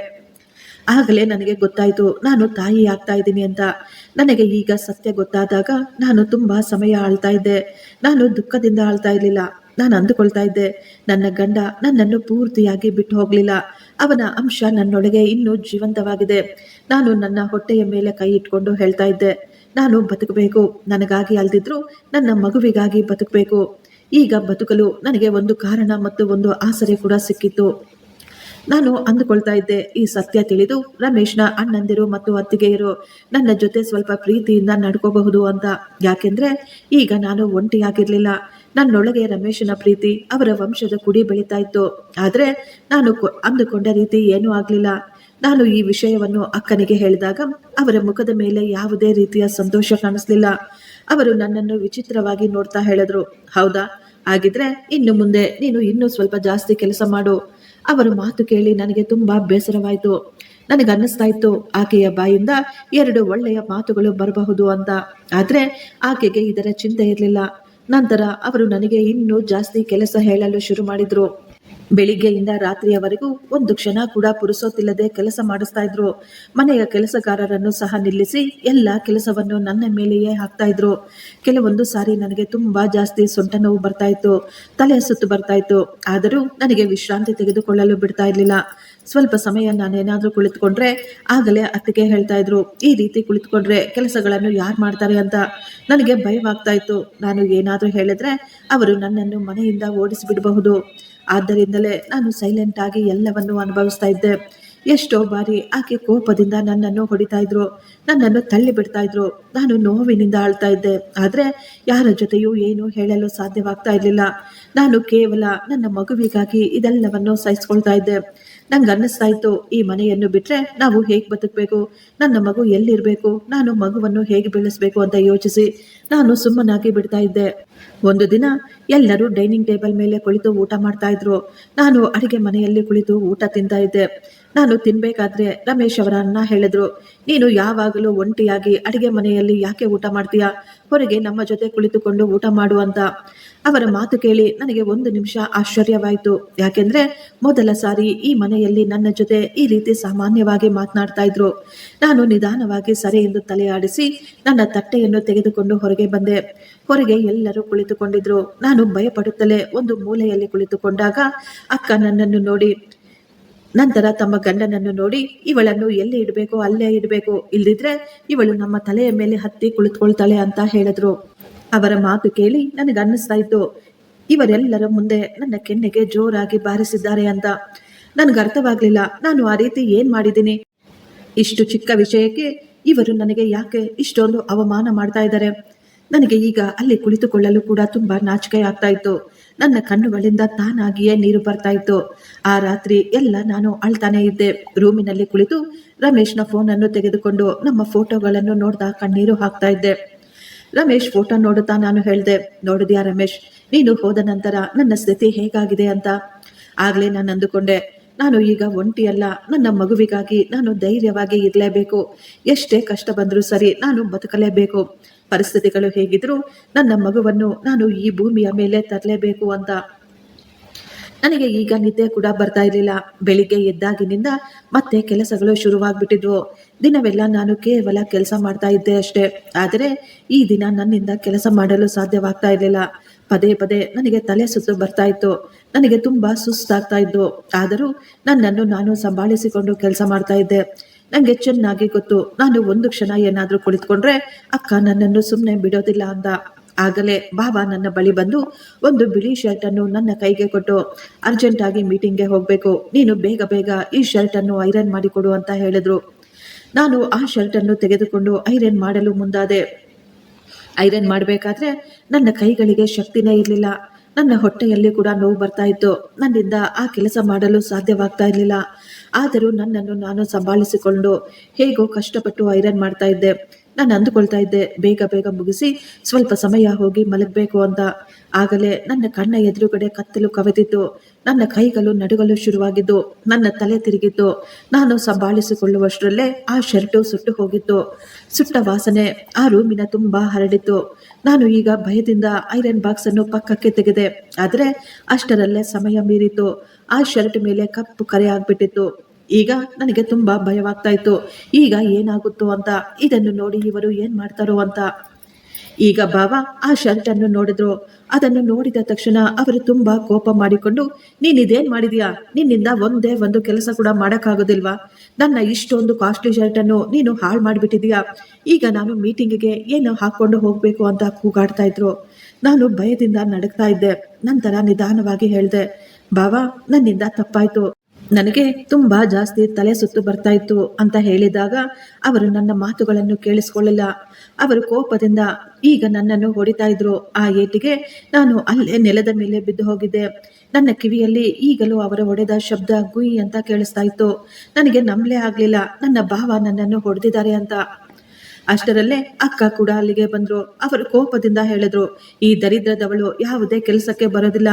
ಆಗಲೇ ನನಗೆ ಗೊತ್ತಾಯಿತು, ನಾನು ತಾಯಿ ಆಗ್ತಾ ಇದ್ದೀನಿ ಅಂತ. ನನಗೆ ಈಗ ಸತ್ಯ ಗೊತ್ತಾದಾಗ ನಾನು ತುಂಬಾ ಸಮಯ ಆಳ್ತಾ ಇದ್ದೆ. ನಾನು ದುಃಖದಿಂದ ಆಳ್ತಾ ಇರಲಿಲ್ಲ, ನಾನು ಅಂದುಕೊಳ್ತಾ ಇದ್ದೆ, ನನ್ನ ಗಂಡ ನನ್ನನ್ನು ಪೂರ್ತಿಯಾಗಿ ಬಿಟ್ಟು ಹೋಗಲಿಲ್ಲ. ಅವನ ಅಂಶ ನನ್ನೊಳಗೆ ಇನ್ನೂ ಜೀವಂತವಾಗಿದೆ. ನಾನು ನನ್ನ ಹೊಟ್ಟೆಯ ಮೇಲೆ ಕೈ ಇಟ್ಕೊಂಡು ಹೇಳ್ತಾ ಇದ್ದೆ, ನಾನು ಬದುಕಬೇಕು, ನನಗಾಗಿ ಅಲ್ದಿದ್ರು ನನ್ನ ಮಗುವಿಗಾಗಿ ಬದುಕಬೇಕು. ಈಗ ಬದುಕಲು ನನಗೆ ಒಂದು ಕಾರಣ ಮತ್ತು ಒಂದು ಆಸರೆ ಕೂಡ ಸಿಕ್ಕಿತ್ತು. ನಾನು ಅಂದುಕೊಳ್ತಾ ಇದ್ದೆ, ಈ ಸತ್ಯ ತಿಳಿದು ರಮೇಶ್ನ ಅಣ್ಣಂದಿರು ಮತ್ತು ಅತ್ತಿಗೆಯರು ನನ್ನ ಜೊತೆ ಸ್ವಲ್ಪ ಪ್ರೀತಿಯಿಂದ ನಡ್ಕೋಬಹುದು ಅಂತ. ಯಾಕೆಂದ್ರೆ ಈಗ ನಾನು ಒಂಟಿಯಾಗಿರ್ಲಿಲ್ಲ. ನನ್ನೊಳಗೆ ರಮೇಶನ ಪ್ರೀತಿ, ಅವರ ವಂಶದ ಕುಡಿ ಬೆಳೀತಾ ಇತ್ತು. ಆದ್ರೆ ನಾನು ಅಂದುಕೊಂಡ ರೀತಿ ಏನೂ ಆಗ್ಲಿಲ್ಲ. ನಾನು ಈ ವಿಷಯವನ್ನು ಅಕ್ಕನಿಗೆ ಹೇಳಿದಾಗ ಅವರ ಮುಖದ ಮೇಲೆ ಯಾವುದೇ ರೀತಿಯ ಸಂತೋಷ ಕಾಣಿಸ್ಲಿಲ್ಲ. ಅವರು ನನ್ನನ್ನು ವಿಚಿತ್ರವಾಗಿ ನೋಡ್ತಾ ಹೇಳಿದ್ರು, ಹೌದಾ, ಹಾಗಿದ್ರೆ ಇನ್ನು ಮುಂದೆ ನೀನು ಇನ್ನೂ ಸ್ವಲ್ಪ ಜಾಸ್ತಿ ಕೆಲಸ ಮಾಡು. ಅವರ ಮಾತು ಕೇಳಿ ನನಗೆ ತುಂಬಾ ಬೇಸರವಾಯಿತು. ನನಗನ್ನಿಸ್ತಾ ಇತ್ತು, ಆಕೆಯ ಬಾಯಿಂದ 2 ಒಳ್ಳೆಯ ಮಾತುಗಳು ಬರಬಹುದು ಅಂತ. ಆದ್ರೆ ಆಕೆಗೆ ಇದರ ಚಿಂತೆ ಇರಲಿಲ್ಲ. ನಂತರ ಅವರು ನನಗೆ ಇನ್ನೂ ಜಾಸ್ತಿ ಕೆಲಸ ಹೇಳಲು ಶುರು ಮಾಡಿದ್ರು. ಬೆಳಿಗ್ಗೆಯಿಂದ ರಾತ್ರಿಯವರೆಗೂ ಒಂದು ಕ್ಷಣ ಕೂಡ ಪುರುಸೊತ್ತಿಲ್ಲದೆ ಕೆಲಸ ಮಾಡಿಸ್ತಾ ಇದ್ರು. ಮನೆಯ ಕೆಲಸಗಾರರನ್ನು ಸಹ ನಿಲ್ಲಿಸಿ ಎಲ್ಲ ಕೆಲಸವನ್ನು ನನ್ನ ಮೇಲೆಯೇ ಹಾಕ್ತಾ ಇದ್ರು. ಕೆಲವೊಂದು ಸಾರಿ ನನಗೆ ತುಂಬಾ ಜಾಸ್ತಿ ಸೊಂಟ ನೋವು ಬರ್ತಾ ಇತ್ತು, ತಲೆ ಸುತ್ತು ಬರ್ತಾ ಇತ್ತು. ಆದರೂ ನನಗೆ ವಿಶ್ರಾಂತಿ ತೆಗೆದುಕೊಳ್ಳಲು ಬಿಡ್ತಾ ಇರ್ಲಿಲ್ಲ. ಸ್ವಲ್ಪ ಸಮಯ ನಾನೇನಾದ್ರೂ ಕುಳಿತುಕೊಂಡ್ರೆ ಆಗಲೇ ಅತ್ತಿಗೆ ಹೇಳ್ತಾ ಇದ್ರು, ಈ ರೀತಿ ಕುಳಿತುಕೊಂಡ್ರೆ ಕೆಲಸಗಳನ್ನು ಯಾರು ಮಾಡ್ತಾರೆ ಅಂತ. ನನಗೆ ಭಯವಾಗ್ತಾ ಇತ್ತು. ನಾನು ಏನಾದ್ರೂ ಹೇಳಿದ್ರೆ ಅವರು ನನ್ನನ್ನು ಮನೆಯಿಂದ ಓಡಿಸಿಬಿಡಬಹುದು. ಆದ್ದರಿಂದಲೇ ನಾನು ಸೈಲೆಂಟ್ ಆಗಿ ಎಲ್ಲವನ್ನು ಅನುಭವಿಸ್ತಾ ಇದ್ದೆ. ಎಷ್ಟೋ ಬಾರಿ ಆಕೆ ಕೋಪದಿಂದ ನನ್ನನ್ನು ಹೊಡಿತಾ ಇದ್ರು, ನನ್ನನ್ನು ತಳ್ಳಿ ಬಿಡ್ತಾ ಇದ್ರು. ನಾನು ನೋವಿನಿಂದ ಅಳ್ತಾ ಇದ್ದೆ. ಆದ್ರೆ ಯಾರ ಜೊತೆಯೂ ಏನು ಹೇಳಲು ಸಾಧ್ಯವಾಗ್ತಾ ಇರಲಿಲ್ಲ. ನಾನು ಕೇವಲ ನನ್ನ ಮಗುವಿಗಾಗಿ ಇದೆಲ್ಲವನ್ನು ಸಹಿಸ್ಕೊಳ್ತಾ ಇದ್ದೆ. ನಂಗೆ ಅನ್ನಿಸ್ತಾ ಇತ್ತು, ಈ ಮನೆಯನ್ನು ಬಿಟ್ರೆ ನಾವು ಹೇಗೆ ಬದುಕಬೇಕು, ನನ್ನ ಮಗು ಎಲ್ಲಿರ್ಬೇಕು, ನಾನು ಮಗುವನ್ನು ಹೇಗೆ ಬೆಳೆಸ್ಬೇಕು ಅಂತ ಯೋಚಿಸಿ ನಾನು ಸುಮ್ಮನಾಗಿ ಬಿಡ್ತಾ ಇದ್ದೆ. ಒಂದು ದಿನ ಎಲ್ಲರೂ ಡೈನಿಂಗ್ ಟೇಬಲ್ ಮೇಲೆ ಕುಳಿತು ಊಟ ಮಾಡ್ತಾ ಇದ್ರು. ನಾನು ಅಡಿಗೆ ಮನೆಯಲ್ಲಿ ಕುಳಿತು ಊಟ ತಿಂತಾ ಇದ್ದೆ. ನಾನು ತಿನ್ಬೇಕಾದ್ರೆ ರಮೇಶ್ ಅವರ ಅಣ್ಣ ಹೇಳಿದ್ರು, ನೀನು ಯಾವಾಗಲೂ ಒಂಟಿಯಾಗಿ ಅಡಿಗೆ ಮನೆಯಲ್ಲಿ ಯಾಕೆ ಊಟ ಮಾಡ್ತೀಯಾ, ಹೊರಗೆ ನಮ್ಮ ಜೊತೆ ಕುಳಿತುಕೊಂಡು ಊಟ ಮಾಡು ಅಂತ. ಅವರ ಮಾತು ಕೇಳಿ ನನಗೆ ಒಂದು ನಿಮಿಷ ಆಶ್ಚರ್ಯವಾಯಿತು. ಯಾಕೆಂದ್ರೆ ಮೊದಲ ಸಾರಿ ಈ ಮನೆಯಲ್ಲಿ ನನ್ನ ಜೊತೆ ಈ ರೀತಿ ಸಾಮಾನ್ಯವಾಗಿ ಮಾತನಾಡ್ತಾ ಇದ್ರು. ನಾನು ನಿಧಾನವಾಗಿ ಸರಿ ಎಂದು ತಲೆ ಆಡಿಸಿ ನನ್ನ ತಟ್ಟೆಯನ್ನು ತೆಗೆದುಕೊಂಡು ಹೊರಗೆ ಬಂದೆ. ಹೊರಗೆ ಎಲ್ಲರೂ ಕುಳಿತುಕೊಂಡಿದ್ರು. ನಾನು ಭಯಪಡುತ್ತಲೇ ಒಂದು ಮೂಲೆಯಲ್ಲಿ ಕುಳಿತುಕೊಂಡಾಗ ಅಕ್ಕ ನನ್ನನ್ನು ನೋಡಿ, ನಂತರ ತಮ್ಮ ಗಂಡನನ್ನು ನೋಡಿ, ಇವಳನ್ನು ಎಲ್ಲಿ ಇಡಬೇಕು ಅಲ್ಲೇ ಇಡಬೇಕು, ಇಲ್ದಿದ್ರೆ ಇವಳು ನಮ್ಮ ತಲೆಯ ಮೇಲೆ ಹತ್ತಿ ಕುಳಿತುಕೊಳ್ತಾಳೆ ಅಂತ ಹೇಳಿದ್ರು. ಅವರ ಮಾತು ಕೇಳಿ ನನಗೆ ಅನ್ನಿಸ್ತಾ ಇತ್ತು, ಇವರೆಲ್ಲರ ಮುಂದೆ ನನ್ನ ಕೆನ್ನೆಗೆ ಜೋರಾಗಿ ಬಾರಿಸಿದ್ದಾರೆ ಅಂತ. ನನಗೆ ಅರ್ಥವಾಗ್ಲಿಲ್ಲ, ನಾನು ಆ ರೀತಿ ಏನ್ ಮಾಡಿದ್ದೀನಿ? ಇಷ್ಟು ಚಿಕ್ಕ ವಿಷಯಕ್ಕೆ ಇವರು ನನಗೆ ಯಾಕೆ ಇಷ್ಟೊಂದು ಅವಮಾನ ಮಾಡ್ತಾ ಇದ್ದಾರೆ? ನನಗೆ ಈಗ ಅಲ್ಲಿ ಕುಳಿತುಕೊಳ್ಳಲು ಕೂಡ ತುಂಬಾ ನಾಚಿಕೆ ಆಗ್ತಾ ಇತ್ತು. ನನ್ನ ಕಣ್ಣುಗಳಿಂದ ತಾನಾಗಿಯೇ ನೀರು ಬರ್ತಾ ಇತ್ತು. ಆ ರಾತ್ರಿ ಎಲ್ಲ ನಾನು ಅಳ್ತಾನೆ ಇದ್ದೆ. ರೂಮಿನಲ್ಲಿ ಕುಳಿತು ರಮೇಶ್ನ ಫೋನನ್ನು ತೆಗೆದುಕೊಂಡು ನಮ್ಮ ಫೋಟೋಗಳನ್ನು ನೋಡ್ತಾ ಕಣ್ಣೀರು ಹಾಕ್ತಾ ಇದ್ದೆ. ರಮೇಶ್ ಫೋಟೋ ನೋಡುತ್ತಾ ನಾನು ಹೇಳಿದೆ, ನೋಡಿದ್ಯಾ ರಮೇಶ್, ನೀನು ಹೋದ ನಂತರ ನನ್ನ ಸ್ಥಿತಿ ಹೇಗಾಗಿದೆ ಅಂತ. ಆಗ್ಲೇ ನಾನು ಅಂದುಕೊಂಡೆ, ನಾನು ಈಗ ಒಂಟಿಯಲ್ಲ, ನನ್ನ ಮಗುವಿಗಾಗಿ ನಾನು ಧೈರ್ಯವಾಗಿ ಇರಲೇಬೇಕು. ಎಷ್ಟೇ ಕಷ್ಟ ಬಂದರೂ ಸರಿ, ನಾನು ಬದುಕಲೇಬೇಕು. ಪರಿಸ್ಥಿತಿಗಳು ಹೇಗಿದ್ರು ನನ್ನ ಮಗುವನ್ನು ನಾನು ಈ ಭೂಮಿಯ ಮೇಲೆ ತರಲೇಬೇಕು ಅಂತ. ನನಗೆ ಈಗ ನಿದ್ದೆ ಕೂಡ ಬರ್ತಾ ಇರಲಿಲ್ಲ. ಬೆಳಿಗ್ಗೆ ಎದ್ದಾಗಿನಿಂದ ಮತ್ತೆ ಕೆಲಸಗಳು ಶುರುವಾಗ್ಬಿಟ್ಟಿದ್ವು. ದಿನವೆಲ್ಲ ನಾನು ಕೇವಲ ಕೆಲಸ ಮಾಡ್ತಾ ಇದ್ದೆ ಅಷ್ಟೇ. ಆದರೆ ಈ ದಿನ ನನ್ನಿಂದ ಕೆಲಸ ಮಾಡಲು ಸಾಧ್ಯವಾಗ್ತಾ ಇರಲಿಲ್ಲ. ಪದೇ ಪದೇ ನನಗೆ ತಲೆ ಸುತ್ತು ಬರ್ತಾ ಇತ್ತು. ನನಗೆ ತುಂಬಾ ಸುಸ್ತಾಗ್ತಾ ಇದ್ದು. ಆದರೂ ನನ್ನನ್ನು ನಾನು ಸಂಭಾಳಿಸಿಕೊಂಡು ಕೆಲಸ ಮಾಡ್ತಾ ಇದ್ದೆ. ನನಗೆ ಚೆನ್ನಾಗಿ ಗೊತ್ತು, ನಾನು ಒಂದು ಕ್ಷಣ ಏನಾದರೂ ಕುಳಿತುಕೊಂಡ್ರೆ ಅಕ್ಕ ನನ್ನನ್ನು ಸುಮ್ಮನೆ ಬಿಡೋದಿಲ್ಲ ಅಂತ. ಆಗಲೇ ಬಾಬಾ ನನ್ನ ಬಳಿ ಬಂದು ಒಂದು ಬಿಳಿ ಶರ್ಟ್ ಅನ್ನು ನನ್ನ ಕೈಗೆ ಕೊಟ್ಟು, ಅರ್ಜೆಂಟಾಗಿ ಮೀಟಿಂಗ್ಗೆ ಹೋಗಬೇಕು, ನೀನು ಬೇಗ ಬೇಗ ಈ ಶರ್ಟ್ ಅನ್ನು ಐರನ್ ಮಾಡಿಕೊಡು ಅಂತ ಹೇಳಿದ್ರು. ನಾನು ಆ ಶರ್ಟ್ ಅನ್ನು ತೆಗೆದುಕೊಂಡು ಐರನ್ ಮಾಡಲು ಮುಂದಾದೆ. ಐರನ್ ಮಾಡಬೇಕಾದ್ರೆ ನನ್ನ ಕೈಗಳಿಗೆ ಶಕ್ತಿನೇ ಇರಲಿಲ್ಲ. ನನ್ನ ಹೊಟ್ಟೆಯಲ್ಲಿ ಕೂಡ ನೋವು ಬರ್ತಾ ಇತ್ತು. ನನ್ನಿಂದ ಆ ಕೆಲಸ ಮಾಡಲು ಸಾಧ್ಯವಾಗ್ತಾ ಇರಲಿಲ್ಲ. ಆದರೂ ನನ್ನನ್ನು ನಾನು ಸಂಭಾಳಿಸಿಕೊಂಡು ಹೇಗೋ ಕಷ್ಟಪಟ್ಟು ಐರನ್ ಮಾಡ್ತಾ ಇದ್ದೆ. ನಾನು ಅಂದುಕೊಳ್ತಾ ಇದ್ದೆ, ಬೇಗ ಬೇಗ ಮುಗಿಸಿ ಸ್ವಲ್ಪ ಸಮಯ ಹೋಗಿ ಮಲಗಬೇಕು ಅಂತ. ಆಗಲೇ ನನ್ನ ಕಣ್ಣ ಎದುರುಗಡೆ ಕತ್ತಲು ಕವಿದಿತ್ತು. ನನ್ನ ಕೈಗಳು ನಡುಗಲು ಶುರುವಾಗಿದ್ದು, ನನ್ನ ತಲೆ ತಿರುಗಿತ್ತು. ನಾನು ಸಂಭಾಳಿಸಿಕೊಳ್ಳುವಷ್ಟರಲ್ಲೇ ಆ ಶರ್ಟು ಸುಟ್ಟು ಹೋಗಿತ್ತು. ಸುಟ್ಟ ವಾಸನೆ ಆ ರೂಮಿನ ತುಂಬಾ ಹರಡಿತ್ತು. ನಾನು ಈಗ ಭಯದಿಂದ ಐರನ್ ಬಾಕ್ಸ್ ಅನ್ನು ಪಕ್ಕಕ್ಕೆ ತೆಗೆದೆ. ಆದರೆ ಅಷ್ಟರಲ್ಲೇ ಸಮಯ ಮೀರಿತು. ಆ ಶರ್ಟ್ ಮೇಲೆ ಕಪ್ಪು ಕರೆ ಆಗ್ಬಿಟ್ಟಿತ್ತು. ಈಗ ನನಗೆ ತುಂಬಾ ಭಯವಾಗ್ತಾ ಇತ್ತು. ಈಗ ಏನಾಗುತ್ತೋ ಅಂತ, ಇದನ್ನು ನೋಡಿ ಇವರು ಏನ್ ಮಾಡ್ತಾರೋ ಅಂತ. ಈಗ ಭಾವ ಆ ಶರ್ಟ್ ಅನ್ನು ನೋಡಿದ್ರು. ಅದನ್ನು ನೋಡಿದ ತಕ್ಷಣ ಅವರು ತುಂಬಾ ಕೋಪ ಮಾಡಿಕೊಂಡು, ನೀನಿದೇನ್ ಮಾಡಿದ್ಯಾ? ನಿನ್ನಿಂದ ಒಂದೇ ಒಂದು ಕೆಲಸ ಕೂಡ ಮಾಡಕ್ಕಾಗೋದಿಲ್ವಾ? ನನ್ನ ಇಷ್ಟೊಂದು ಕಾಸ್ಟ್ಲಿ ಶರ್ಟ್ ಅನ್ನು ನೀನು ಹಾಳು ಮಾಡಿಬಿಟ್ಟಿದ್ಯಾ. ಈಗ ನಾನು ಮೀಟಿಂಗಿಗೆ ಏನು ಹಾಕೊಂಡು ಹೋಗ್ಬೇಕು ಅಂತ ಕೂಗಾಡ್ತಾ ಇದ್ರು. ನಾನು ಭಯದಿಂದ ನಡಕ್ತಾ ಇದ್ದೆ. ನಂತರ ನಿಧಾನವಾಗಿ ಹೇಳ್ದೆ, ಭಾವ, ನನ್ನಿಂದ ತಪ್ಪಾಯ್ತು. ನನಗೆ ತುಂಬಾ ಜಾಸ್ತಿ ತಲೆ ಸುತ್ತು ಬರ್ತಾ ಇತ್ತು ಅಂತ ಹೇಳಿದಾಗ ಅವರು ನನ್ನ ಮಾತುಗಳನ್ನು ಕೇಳಿಸ್ಕೊಳ್ಳಿಲ್ಲ. ಅವರು ಕೋಪದಿಂದ ಈಗ ನನ್ನನ್ನು ಹೊಡಿತಾ ಇದ್ರು. ಆ ಏಟಿಗೆ ನಾನು ಅಲ್ಲೇ ನೆಲದ ಮೇಲೆ ಬಿದ್ದು ಹೋಗಿದ್ದೆ. ನನ್ನ ಕಿವಿಯಲ್ಲಿ ಈಗಲೂ ಅವರ ಹೊಡೆದ ಶಬ್ದ ಗುಯ್ ಅಂತ ಕೇಳಿಸ್ತಾ ಇತ್ತು. ನನಗೆ ನಂಬಲೇ ಆಗ್ಲಿಲ್ಲ ನನ್ನ ಭಾವ ನನ್ನನ್ನು ಹೊಡೆದಿದ್ದಾರೆ ಅಂತ. ಅಷ್ಟರಲ್ಲೇ ಅಕ್ಕ ಕೂಡ ಅಲ್ಲಿಗೆ ಬಂದ್ರು. ಅವರು ಕೋಪದಿಂದ ಹೇಳಿದ್ರು, ಈ ದರಿದ್ರದವಳು ಯಾವುದೇ ಕೆಲಸಕ್ಕೆ ಬರೋದಿಲ್ಲ.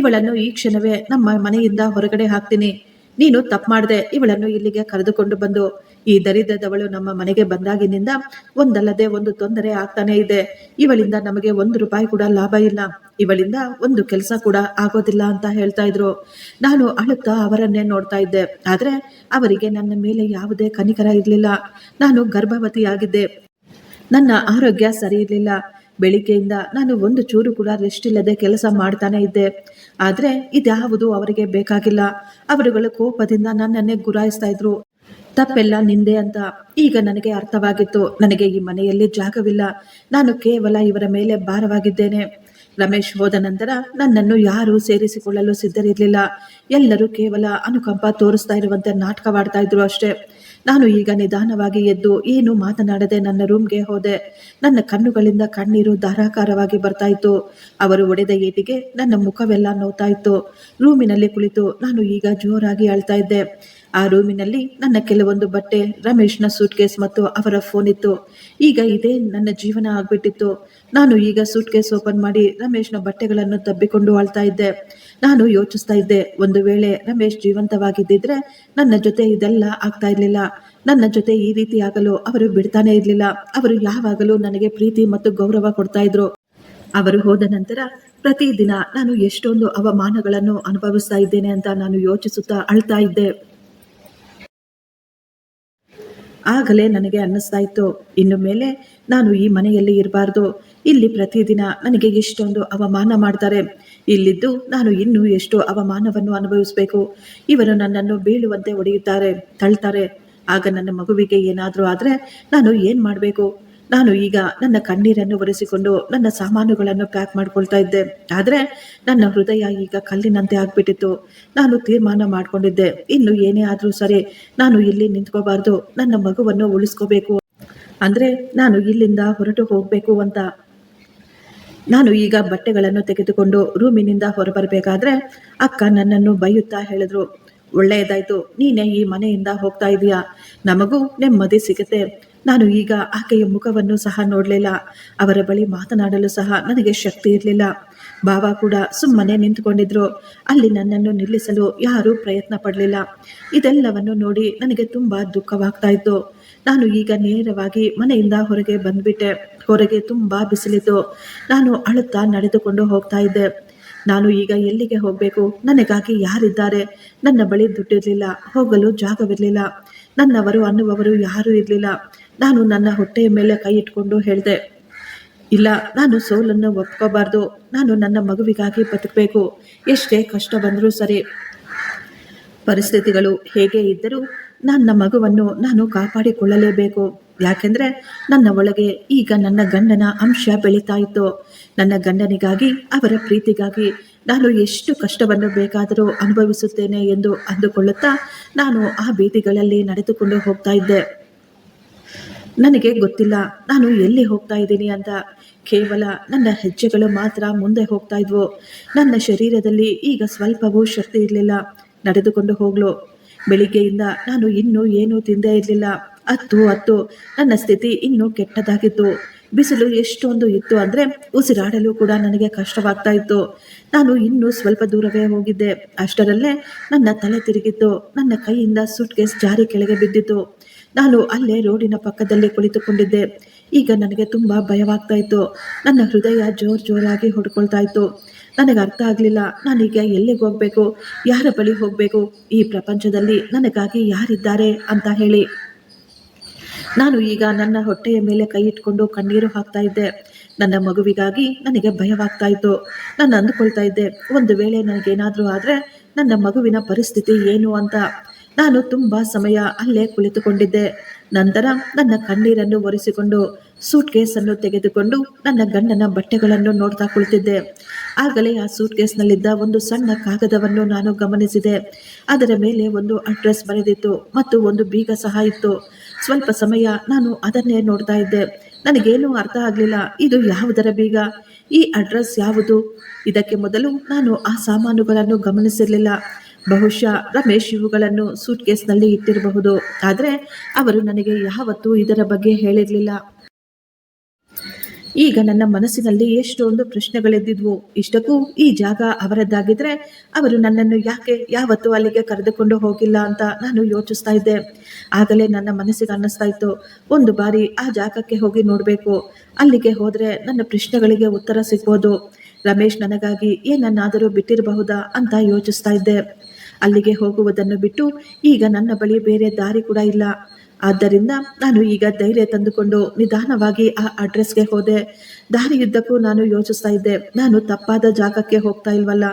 ಇವಳನ್ನು ಈ ಕ್ಷಣವೇ ನಮ್ಮ ಮನೆಯಿಂದ ಹೊರಗಡೆ ಹಾಕ್ತೀನಿ. ನೀನು ತಪ್ಪು ಮಾಡದೆ ಇವಳನ್ನು ಇಲ್ಲಿಗೆ ಕರೆದುಕೊಂಡು ಬಂದು. ಈ ದರಿದ್ರದವಳು ನಮ್ಮ ಮನೆಗೆ ಬಂದಾಗಿನಿಂದ ಒಂದಲ್ಲದೆ ಒಂದು ತೊಂದರೆ ಆಗ್ತಾನೆ ಇದೆ. ಇವಳಿಂದ ನಮಗೆ ₹1 ಕೂಡ ಲಾಭ ಇಲ್ಲ. ಇವಳಿಂದ ಒಂದು ಕೆಲಸ ಕೂಡ ಆಗೋದಿಲ್ಲ ಅಂತ ಹೇಳ್ತಾ ಇದ್ರು. ನಾನು ಅಳುತ್ತಾ ಅವರನ್ನೇ ನೋಡ್ತಾ ಇದ್ದೆ. ಆದ್ರೆ ಅವರಿಗೆ ನನ್ನ ಮೇಲೆ ಯಾವುದೇ ಕನಿಕರ ಇರಲಿಲ್ಲ. ನಾನು ಗರ್ಭವತಿಯಾಗಿದ್ದೆ. ನನ್ನ ಆರೋಗ್ಯ ಸರಿ ಇರಲಿಲ್ಲ. ಬೆಳಿಗ್ಗೆಯಿಂದ ನಾನು ಒಂದು ಚೂರು ಕೂಡ ರೆಸ್ಟ್ ಇಲ್ಲದೆ ಕೆಲಸ ಮಾಡ್ತಾನೆ ಇದ್ದೆ. ಆದರೆ ಇದ್ಯಾವುದು ಅವರಿಗೆ ಬೇಕಾಗಿಲ್ಲ. ಅವರುಗಳ ಕೋಪದಿಂದ ನನ್ನನ್ನೇ ಗುರಾಯಿಸ್ತಾ ಇದ್ರು. ತಪ್ಪೆಲ್ಲ ನಿಂದೆ ಅಂತ ಈಗ ನನಗೆ ಅರ್ಥವಾಗಿತ್ತು. ನನಗೆ ಈ ಮನೆಯಲ್ಲಿ ಜಾಗವಿಲ್ಲ. ನಾನು ಕೇವಲ ಇವರ ಮೇಲೆ ಭಾರವಾಗಿದ್ದೇನೆ. ರಮೇಶ್ ಹೋದ ನಂತರ ನನ್ನನ್ನು ಯಾರೂ ಸೇರಿಸಿಕೊಳ್ಳಲು ಸಿದ್ಧರಿರಲಿಲ್ಲ. ಎಲ್ಲರೂ ಕೇವಲ ಅನುಕಂಪ ತೋರಿಸ್ತಾ ಇರುವಂತೆ ನಾಟಕವಾಡ್ತಾ ಇದ್ರು ಅಷ್ಟೇ. ನಾನು ಈಗ ನಿಧಾನವಾಗಿ ಎದ್ದು ಏನು ಮಾತನಾಡದೆ ನನ್ನ ರೂಮ್ಗೆ ಹೋದೆ. ನನ್ನ ಕಣ್ಣುಗಳಿಂದ ಕಣ್ಣೀರು ಧಾರಾಕಾರವಾಗಿ ಬರ್ತಾ ಇತ್ತು. ಅವರು ಹೊಡೆದ ಏಟಿಗೆ ನನ್ನ ಮುಖವೆಲ್ಲ ನೋವ್ತಾ ಇತ್ತು. ರೂಮಿನಲ್ಲಿ ಕುಳಿತು ನಾನು ಈಗ ಜೋರಾಗಿ ಅಳ್ತಾ ಇದ್ದೆ. ಆ ರೂಮಿನಲ್ಲಿ ನನ್ನ ಕೆಲವೊಂದು ಬಟ್ಟೆ, ರಮೇಶ್ನ ಸೂಟ್ ಕೇಸ್ ಮತ್ತು ಅವರ ಫೋನ್ ಇತ್ತು. ಈಗ ಇದೇ ನನ್ನ ಜೀವನ ಆಗ್ಬಿಟ್ಟಿತ್ತು. ನಾನು ಈಗ ಸೂಟ್ ಕೇಸ್ ಓಪನ್ ಮಾಡಿ ರಮೇಶ್ನ ಬಟ್ಟೆಗಳನ್ನು ತಬ್ಬಿಕೊಂಡು ಅಳ್ತಾ ಇದ್ದೆ. ನಾನು ಯೋಚಿಸ್ತಾ ಇದ್ದೆ, ಒಂದು ವೇಳೆ ರಮೇಶ್ ಜೀವಂತವಾಗಿದ್ದಿದ್ರೆ ನನ್ನ ಜೊತೆ ಇದೆಲ್ಲ ಆಗ್ತಾ ಇರಲಿಲ್ಲ. ನನ್ನ ಜೊತೆ ಈ ರೀತಿ ಆಗಲು ಅವರು ಬಿಡ್ತಾನೆ ಇರಲಿಲ್ಲ. ಅವರು ಯಾವಾಗಲೂ ನನಗೆ ಪ್ರೀತಿ ಮತ್ತು ಗೌರವ ಕೊಡ್ತಾ ಇದ್ರು. ಅವರು ಹೋದ ನಂತರ ಪ್ರತಿದಿನ ನಾನು ಎಷ್ಟೊಂದು ಅವಮಾನಗಳನ್ನು ಅನುಭವಿಸ್ತಾ ಇದ್ದೇನೆ ಅಂತ ನಾನು ಯೋಚಿಸುತ್ತಾ ಅಳ್ತಾ ಇದ್ದೆ. ಆಗಲೇ ನನಗೆ ಅನ್ನಿಸ್ತಾ ಇತ್ತು, ಇನ್ನು ಮೇಲೆ ನಾನು ಈ ಮನೆಯಲ್ಲಿ ಇರಬಾರ್ದು. ಇಲ್ಲಿ ಪ್ರತಿದಿನ ನನಗೆ ಎಷ್ಟೊಂದು ಅವಮಾನ ಮಾಡ್ತಾರೆ. ಇಲ್ಲಿದ್ದು ನಾನು ಇನ್ನೂ ಎಷ್ಟು ಅವಮಾನವನ್ನು ಅನುಭವಿಸಬೇಕು. ಇವರು ನನ್ನನ್ನು ಬೀಳುವಂತೆ ಹೊಡೆಯುತ್ತಾರೆ, ತಳ್ತಾರೆ. ಆಗ ನನ್ನ ಮಗುವಿಗೆ ಏನಾದರೂ ಆದರೆ ನಾನು ಏನು ಮಾಡಬೇಕು? ನಾನು ಈಗ ನನ್ನ ಕಣ್ಣೀರನ್ನು ಒರೆಸಿಕೊಂಡು ನನ್ನ ಸಾಮಾನುಗಳನ್ನು ಪ್ಯಾಕ್ ಮಾಡ್ಕೊಳ್ತಾ ಇದ್ದೆ. ಆದರೆ ನನ್ನ ಹೃದಯ ಈಗ ಕಲ್ಲಿನಂತೆ ಆಗ್ಬಿಟ್ಟಿತ್ತು. ನಾನು ತೀರ್ಮಾನ ಮಾಡ್ಕೊಂಡಿದ್ದೆ, ಇನ್ನು ಏನೇ ಆದರೂ ಸರಿ ನಾನು ಇಲ್ಲಿ ನಿಂತ್ಕೋಬಾರ್ದು. ನನ್ನ ಮಗುವನ್ನು ಉಳಿಸ್ಕೋಬೇಕು. ಅಂದರೆ ನಾನು ಇಲ್ಲಿಂದ ಹೊರಟು ಹೋಗಬೇಕು ಅಂತ. ನಾನು ಈಗ ಬಟ್ಟೆಗಳನ್ನು ತೆಗೆದುಕೊಂಡು ರೂಮಿನಿಂದ ಹೊರಬರಬೇಕಾದ್ರೆ ಅಕ್ಕ ನನ್ನನ್ನು ಬೈಯುತ್ತಾ ಹೇಳಿದ್ರು, ಒಳ್ಳೆಯದಾಯ್ತು, ನೀನೇ ಈ ಮನೆಯಿಂದ ಹೋಗ್ತಾ ಇದೀಯಾ, ನಮಗೂ ನೆಮ್ಮದಿ ಸಿಗುತ್ತೆ. ನಾನು ಈಗ ಆಕೆಯ ಮುಖವನ್ನು ಸಹ ನೋಡಲಿಲ್ಲ. ಅವರ ಬಳಿ ಮಾತನಾಡಲು ಸಹ ನನಗೆ ಶಕ್ತಿ ಇರಲಿಲ್ಲ. ಭಾವ ಕೂಡ ಸುಮ್ಮನೆ ನಿಂತುಕೊಂಡಿದ್ರು. ಅಲ್ಲಿ ನನ್ನನ್ನು ನಿಲ್ಲಿಸಲು ಯಾರೂ ಪ್ರಯತ್ನ ಪಡಲಿಲ್ಲ. ಇದೆಲ್ಲವನ್ನು ನೋಡಿ ನನಗೆ ತುಂಬ ದುಃಖವಾಗ್ತಾ ಇತ್ತು. ನಾನು ಈಗ ನೇರವಾಗಿ ಮನೆಯಿಂದ ಹೊರಗೆ ಬಂದ್ಬಿಟ್ಟೆ. ಹೊರಗೆ ತುಂಬ ಬಿಸಿಲಿತ್ತು. ನಾನು ಅಳುತ್ತಾ ನಡೆದುಕೊಂಡು ಹೋಗ್ತಾ ಇದ್ದೆ. ನಾನು ಈಗ ಎಲ್ಲಿಗೆ ಹೋಗಬೇಕು? ನನಗಾಗಿ ಯಾರಿದ್ದಾರೆ? ನನ್ನ ಬಳಿ ದುಡ್ಡಿರಲಿಲ್ಲ, ಹೋಗಲು ಜಾಗವಿರಲಿಲ್ಲ, ನನ್ನವರು ಅನ್ನುವವರು ಯಾರೂ ಇರಲಿಲ್ಲ. ನಾನು ನನ್ನ ಹೊಟ್ಟೆಯ ಮೇಲೆ ಕೈ ಇಟ್ಕೊಂಡು ಹೇಳಿದೆ, ಇಲ್ಲ, ನಾನು ಸೋಲನ್ನು ಒಪ್ಕೋಬಾರ್ದು. ನಾನು ನನ್ನ ಮಗುವಿಗಾಗಿ ಬದುಕಬೇಕು. ಎಷ್ಟೇ ಕಷ್ಟ ಬಂದರೂ ಸರಿ. ಪರಿಸ್ಥಿತಿಗಳು ಹೇಗೆ ಇದ್ದರೂ ನನ್ನ ಮಗುವನ್ನು ನಾನು ಕಾಪಾಡಿಕೊಳ್ಳಲೇಬೇಕು. ಯಾಕೆಂದರೆ ನನ್ನ ಒಳಗೆ ಈಗ ನನ್ನ ಗಂಡನ ಅಂಶ ಬೆಳೀತಾ ಇತ್ತು. ನನ್ನ ಗಂಡನಿಗಾಗಿ, ಅವರ ಪ್ರೀತಿಗಾಗಿ ನಾನು ಎಷ್ಟು ಕಷ್ಟವನ್ನು ಬೇಕಾದರೂ ಅನುಭವಿಸುತ್ತೇನೆ ಎಂದು ಅಂದುಕೊಳ್ಳುತ್ತಾ ನಾನು ಆ ಬೀದಿಗಳಲ್ಲಿ ನಡೆದುಕೊಂಡು ಹೋಗ್ತಾ ಇದ್ದೆ. ನನಗೆ ಗೊತ್ತಿಲ್ಲ ನಾನು ಎಲ್ಲಿ ಹೋಗ್ತಾ ಇದ್ದೀನಿ ಅಂತ. ಕೇವಲ ನನ್ನ ಹೆಜ್ಜೆಗಳು ಮಾತ್ರ ಮುಂದೆ ಹೋಗ್ತಾ ಇದ್ವು. ನನ್ನ ಶರೀರದಲ್ಲಿ ಈಗ ಸ್ವಲ್ಪವೂ ಶಕ್ತಿ ಇರಲಿಲ್ಲ ನಡೆದುಕೊಂಡು ಹೋಗಲು. ಬೆಳಿಗ್ಗೆಯಿಂದ ನಾನು ಇನ್ನೂ ಏನೂ ತಿಂದೇ ಇರಲಿಲ್ಲ. ಹತ್ತು ನನ್ನ ಸ್ಥಿತಿ ಇನ್ನೂ ಕೆಟ್ಟದಾಗಿತ್ತು. ಬಿಸಿಲು ಎಷ್ಟೊಂದು ಇತ್ತು ಅಂದರೆ ಉಸಿರಾಡಲು ಕೂಡ ನನಗೆ ಕಷ್ಟವಾಗ್ತಾ ಇತ್ತು. ನಾನು ಇನ್ನೂ ಸ್ವಲ್ಪ ದೂರವೇ ಹೋಗಿದ್ದೆ. ಅಷ್ಟರಲ್ಲೇ ನನ್ನ ತಲೆ ತಿರುಗಿತ್ತು. ನನ್ನ ಕೈಯಿಂದ ಸೂಟ್ ಕೇಸ್ ಜಾರಿ ಕೆಳಗೆ ಬಿದ್ದಿತ್ತು. ನಾನು ಅಲ್ಲೇ ರೋಡಿನ ಪಕ್ಕದಲ್ಲಿ ಕುಳಿತುಕೊಂಡಿದ್ದೆ. ಈಗ ನನಗೆ ತುಂಬ ಭಯವಾಗ್ತಾ ಇತ್ತು. ನನ್ನ ಹೃದಯ ಜೋರಾಗಿ ಹೊಡ್ಕೊಳ್ತಾ ಇತ್ತು. ನನಗೆ ಅರ್ಥ ಆಗಲಿಲ್ಲ, ನಾನೀಗ ಎಲ್ಲಿಗೆ ಹೋಗಬೇಕು, ಯಾರ ಬಳಿ ಹೋಗಬೇಕು, ಈ ಪ್ರಪಂಚದಲ್ಲಿ ನನಗಾಗಿ ಯಾರಿದ್ದಾರೆ ಅಂತ ಹೇಳಿ. ನಾನು ಈಗ ನನ್ನ ಹೊಟ್ಟೆಯ ಮೇಲೆ ಕೈ ಇಟ್ಕೊಂಡು ಕಣ್ಣೀರು ಹಾಕ್ತಾ ಇದ್ದೆ. ನನ್ನ ಮಗುವಿಗಾಗಿ ನನಗೆ ಭಯವಾಗ್ತಾ ಇತ್ತು. ನಾನು ಅಂದುಕೊಳ್ತಾ ಇದ್ದೆ, ಒಂದು ವೇಳೆ ನನಗೇನಾದರೂ ಆದರೆ ನನ್ನ ಮಗುವಿನ ಪರಿಸ್ಥಿತಿ ಏನು ಅಂತ. ನಾನು ತುಂಬ ಸಮಯ ಅಲ್ಲೇ ಕುಳಿತುಕೊಂಡಿದ್ದೆ. ನಂತರ ನನ್ನ ಕಣ್ಣೀರನ್ನು ಒರೆಸಿಕೊಂಡು ಸೂಟ್ ಕೇಸನ್ನು ತೆಗೆದುಕೊಂಡು ನನ್ನ ಗಂಡನ ಬಟ್ಟೆಗಳನ್ನು ನೋಡ್ತಾ ಕುಳಿತಿದ್ದೆ. ಆಗಲೇ ಆ ಸೂಟ್ ಕೇಸ್ನಲ್ಲಿದ್ದ ಒಂದು ಸಣ್ಣ ಕಾಗದವನ್ನು ನಾನು ಗಮನಿಸಿದೆ. ಅದರ ಮೇಲೆ ಒಂದು ಅಡ್ರೆಸ್ ಬರೆದಿತ್ತು ಮತ್ತು ಒಂದು ಬೀಗ ಸಹ ಇತ್ತು. ಸ್ವಲ್ಪ ಸಮಯ ನಾನು ಅದನ್ನೇ ನೋಡ್ತಾ ಇದ್ದೆ. ನನಗೇನು ಅರ್ಥ ಆಗಲಿಲ್ಲ. ಇದು ಯಾವುದರ ಬೀಗ? ಈ ಅಡ್ರೆಸ್ ಯಾವುದು? ಇದಕ್ಕೆ ಮೊದಲು ನಾನು ಆ ಸಾಮಾನುಗಳನ್ನು ಗಮನಿಸಿರಲಿಲ್ಲ. ಬಹುಶಃ ರಮೇಶ್ ಇವುಗಳನ್ನು ಸೂಟ್ ಕೇಸ್ನಲ್ಲಿ ಇಟ್ಟಿರಬಹುದು. ಆದರೆ ಅವರು ನನಗೆ ಯಾವತ್ತೂ ಇದರ ಬಗ್ಗೆ ಹೇಳಿರಲಿಲ್ಲ. ಈಗ ನನ್ನ ಮನಸ್ಸಿನಲ್ಲಿ ಎಷ್ಟೊಂದು ಪ್ರಶ್ನೆಗಳೆದ್ದಿದ್ವು. ಇಷ್ಟಕ್ಕೂ ಈ ಜಾಗ ಅವರದ್ದಾಗಿದ್ರೆ ಅವರು ನನ್ನನ್ನು ಯಾಕೆ ಯಾವತ್ತೂ ಅಲ್ಲಿಗೆ ಕರೆದುಕೊಂಡು ಹೋಗಿಲ್ಲ ಅಂತ ನಾನು ಯೋಚಿಸ್ತಾ ಇದ್ದೆ. ಆಗಲೇ ನನ್ನ ಮನಸ್ಸಿಗೆ ಅನ್ನಿಸ್ತಾ ಇತ್ತು, ಒಂದು ಬಾರಿ ಆ ಜಾಗಕ್ಕೆ ಹೋಗಿ ನೋಡಬೇಕು. ಅಲ್ಲಿಗೆ ಹೋದರೆ ನನ್ನ ಪ್ರಶ್ನೆಗಳಿಗೆ ಉತ್ತರ ಸಿಗ್ಬೋದು. ರಮೇಶ್ ನನಗಾಗಿ ಏನನ್ನಾದರೂ ಬಿಟ್ಟಿರಬಹುದಾ ಅಂತ ಯೋಚಿಸ್ತಾ ಇದ್ದೆ. ಅಲ್ಲಿಗೆ ಹೋಗುವುದನ್ನು ಬಿಟ್ಟು ಈಗ ನನ್ನ ಬಳಿ ಬೇರೆ ದಾರಿ ಕೂಡ ಇಲ್ಲ. ಆದ್ದರಿಂದ ನಾನು ಈಗ ಧೈರ್ಯ ತಂದುಕೊಂಡು ನಿಧಾನವಾಗಿ ಆ ಅಡ್ರೆಸ್ಗೆ ಹೋದೆ. ದಾರಿಯುದ್ದಕ್ಕೂ ನಾನು ಯೋಚಿಸ್ತಾ ಇದ್ದೆ, ನಾನು ತಪ್ಪಾದ ಜಾಗಕ್ಕೆ ಹೋಗ್ತಾ ಇಲ್ವಲ್ಲ.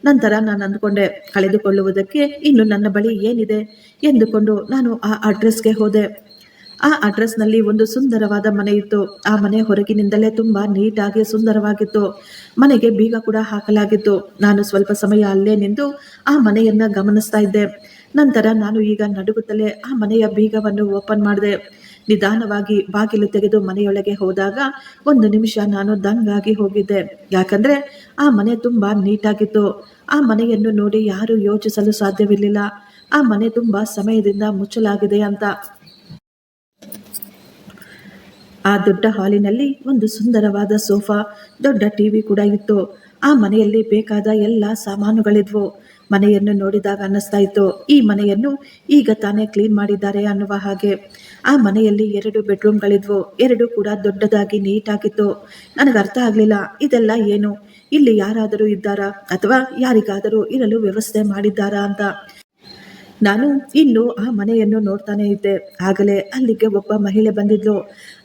ನಂತರ ನಾನು ಅಂದುಕೊಂಡೆ, ಕಳೆದುಕೊಳ್ಳುವುದಕ್ಕೆ ಇನ್ನು ನನ್ನ ಬಳಿ ಏನಿದೆ ಎಂದುಕೊಂಡು ನಾನು ಆ ಅಡ್ರೆಸ್ಗೆ ಹೋದೆ. ಆ ಅಡ್ರೆಸ್ನಲ್ಲಿ ಒಂದು ಸುಂದರವಾದ ಮನೆ ಇತ್ತು. ಆ ಮನೆ ಹೊರಗಿನಿಂದಲೇ ತುಂಬ ನೀಟಾಗಿ ಸುಂದರವಾಗಿತ್ತು. ಮನೆಗೆ ಬೀಗ ಕೂಡ ಹಾಕಲಾಗಿತ್ತು. ನಾನು ಸ್ವಲ್ಪ ಸಮಯ ಅಲ್ಲೇ ನಿಂತು ಆ ಮನೆಯನ್ನ ಗಮನಿಸ್ತಾ ಇದ್ದೆ. ನಂತರ ನಾನು ಈಗ ನಡುಗುತ್ತಲೇ ಆ ಮನೆಯ ಬೀಗವನ್ನು ಓಪನ್ ಮಾಡಿದೆ. ನಿಧಾನವಾಗಿ ಬಾಗಿಲು ತೆಗೆದು ಮನೆಯೊಳಗೆ ಹೋದಾಗ ಒಂದು ನಿಮಿಷ ನಾನು ದಂಗಾಗಿ ಹೋಗಿದ್ದೆ. ಯಾಕಂದ್ರೆ ಆ ಮನೆ ತುಂಬಾ ನೀಟಾಗಿತ್ತು. ಆ ಮನೆಯನ್ನು ನೋಡಿ ಯಾರು ಯೋಚಿಸಲು ಸಾಧ್ಯವಿರಲಿಲ್ಲ ಆ ಮನೆ ತುಂಬಾ ಸಮಯದಿಂದ ಮುಚ್ಚಲಾಗಿದೆ ಅಂತ. ಆ ದೊಡ್ಡ ಹಾಲಿನಲ್ಲಿ ಒಂದು ಸುಂದರವಾದ ಸೋಫಾ, ದೊಡ್ಡ ಟಿವಿ ಕೂಡ ಇತ್ತು. ಆ ಮನೆಯಲ್ಲಿ ಬೇಕಾದ ಎಲ್ಲ ಸಾಮಾನುಗಳಿದ್ವು. ಮನೆಯನ್ನು ನೋಡಿದಾಗ ಅನ್ನಿಸ್ತಾ ಇತ್ತು, ಈ ಮನೆಯನ್ನು ಈಗ ತಾನೇ ಕ್ಲೀನ್ ಮಾಡಿದ್ದಾರೆ ಅನ್ನುವ ಹಾಗೆ. ಆ ಮನೆಯಲ್ಲಿ 2 ಬೆಡ್ರೂಮ್ಗಳಿದ್ವು. 2 ಕೂಡ ದೊಡ್ಡದಾಗಿ ನೀಟಾಗಿತ್ತು. ನನಗೆ ಅರ್ಥ ಆಗಲಿಲ್ಲ, ಇದೆಲ್ಲ ಏನು? ಇಲ್ಲಿ ಯಾರಾದರೂ ಇದ್ದಾರಾ ಅಥವಾ ಯಾರಿಗಾದರೂ ಇರಲು ವ್ಯವಸ್ಥೆ ಮಾಡಿದ್ದಾರಾ ಅಂತ. ನಾನು ಇನ್ನು ಆ ಮನೆಯನ್ನು ನೋಡ್ತಾನೆ ಇದ್ದೆ. ಆಗಲೇ ಅಲ್ಲಿಗೆ ಒಬ್ಬ ಮಹಿಳೆ ಬಂದಿದ್ಲು.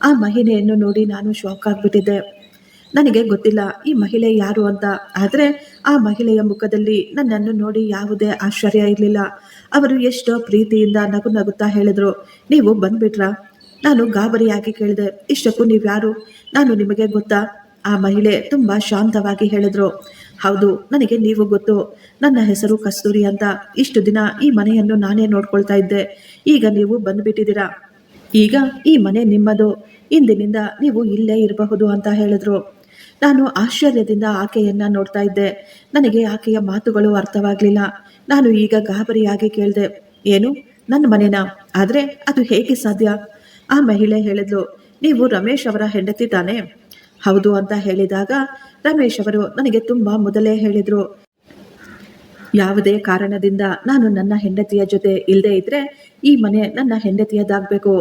ಆ ಮಹಿಳೆಯನ್ನು ನೋಡಿ ನಾನು ಶಾಕ್ ಆಗಿಬಿಟ್ಟಿದ್ದೆ. ನನಗೆ ಗೊತ್ತಿಲ್ಲ ಈ ಮಹಿಳೆ ಯಾರು ಅಂತ. ಆದರೆ ಆ ಮಹಿಳೆಯ ಮುಖದಲ್ಲಿ ನನ್ನನ್ನು ನೋಡಿ ಯಾವುದೇ ಆಶ್ಚರ್ಯ ಇರಲಿಲ್ಲ. ಅವರು ಎಷ್ಟೋ ಪ್ರೀತಿಯಿಂದ ನಗು ನಗುತ್ತಾ ಹೇಳಿದ್ರು, ನೀವು ಬಂದ್ಬಿಟ್ರಾ? ನಾನು ಗಾಬರಿಯಾಗಿ ಕೇಳಿದೆ, ಇಷ್ಟಕ್ಕೂ ನೀವ್ಯಾರು? ನಾನು ನಿಮಗೆ ಗೊತ್ತಾ? ಆ ಮಹಿಳೆ ತುಂಬ ಶಾಂತವಾಗಿ ಹೇಳಿದ್ರು, ಹೌದು, ನನಗೆ ನೀವು ಗೊತ್ತು. ನನ್ನ ಹೆಸರು ಕಸ್ತೂರಿ ಅಂತ. ಇಷ್ಟು ದಿನ ಈ ಮನೆಯನ್ನು ನಾನೇ ನೋಡ್ಕೊಳ್ತಾ ಇದ್ದೆ. ಈಗ ನೀವು ಬಂದುಬಿಟ್ಟಿದ್ದೀರಾ. ಈಗ ಈ ಮನೆ ನಿಮ್ಮದು. ಇಂದಿನಿಂದ ನೀವು ಇಲ್ಲೇ ಇರಬಹುದು ಅಂತ ಹೇಳಿದ್ರು. ನಾನು ಆಶ್ಚರ್ಯದಿಂದ ಆಕೆಯನ್ನ ನೋಡ್ತಾ ಇದ್ದೆ. ನನಗೆ ಆಕೆಯ ಮಾತುಗಳು ಅರ್ಥವಾಗಲಿಲ್ಲ. ನಾನು ಈಗ ಗಾಬರಿಯಾಗಿ ಕೇಳಿದೆ, ಏನು, ನನ್ನ ಮನೆನಾ? ಆದರೆ ಅದು ಹೇಗೆ ಸಾಧ್ಯ? ಆ ಮಹಿಳೆ ಹೇಳಿದ್ಲು, ನೀವು ರಮೇಶ್ ಅವರ ಹೆಂಡತಿ ತಾನೇ? ಹೌದು ಅಂತ ಹೇಳಿದಾಗ ರಮೇಶ್ ಅವರು ನನಗೆ ತುಂಬ ಮೊದಲೇ ಹೇಳಿದರು, ಯಾವುದೇ ಕಾರಣದಿಂದ ನಾನು ನನ್ನ ಹೆಂಡತಿಯ ಜೊತೆ ಇಲ್ಲದೆ ಇದ್ರೆ ಈ ಮನೆ ನನ್ನ ಹೆಂಡತಿಯದಾಗಬೇಕು.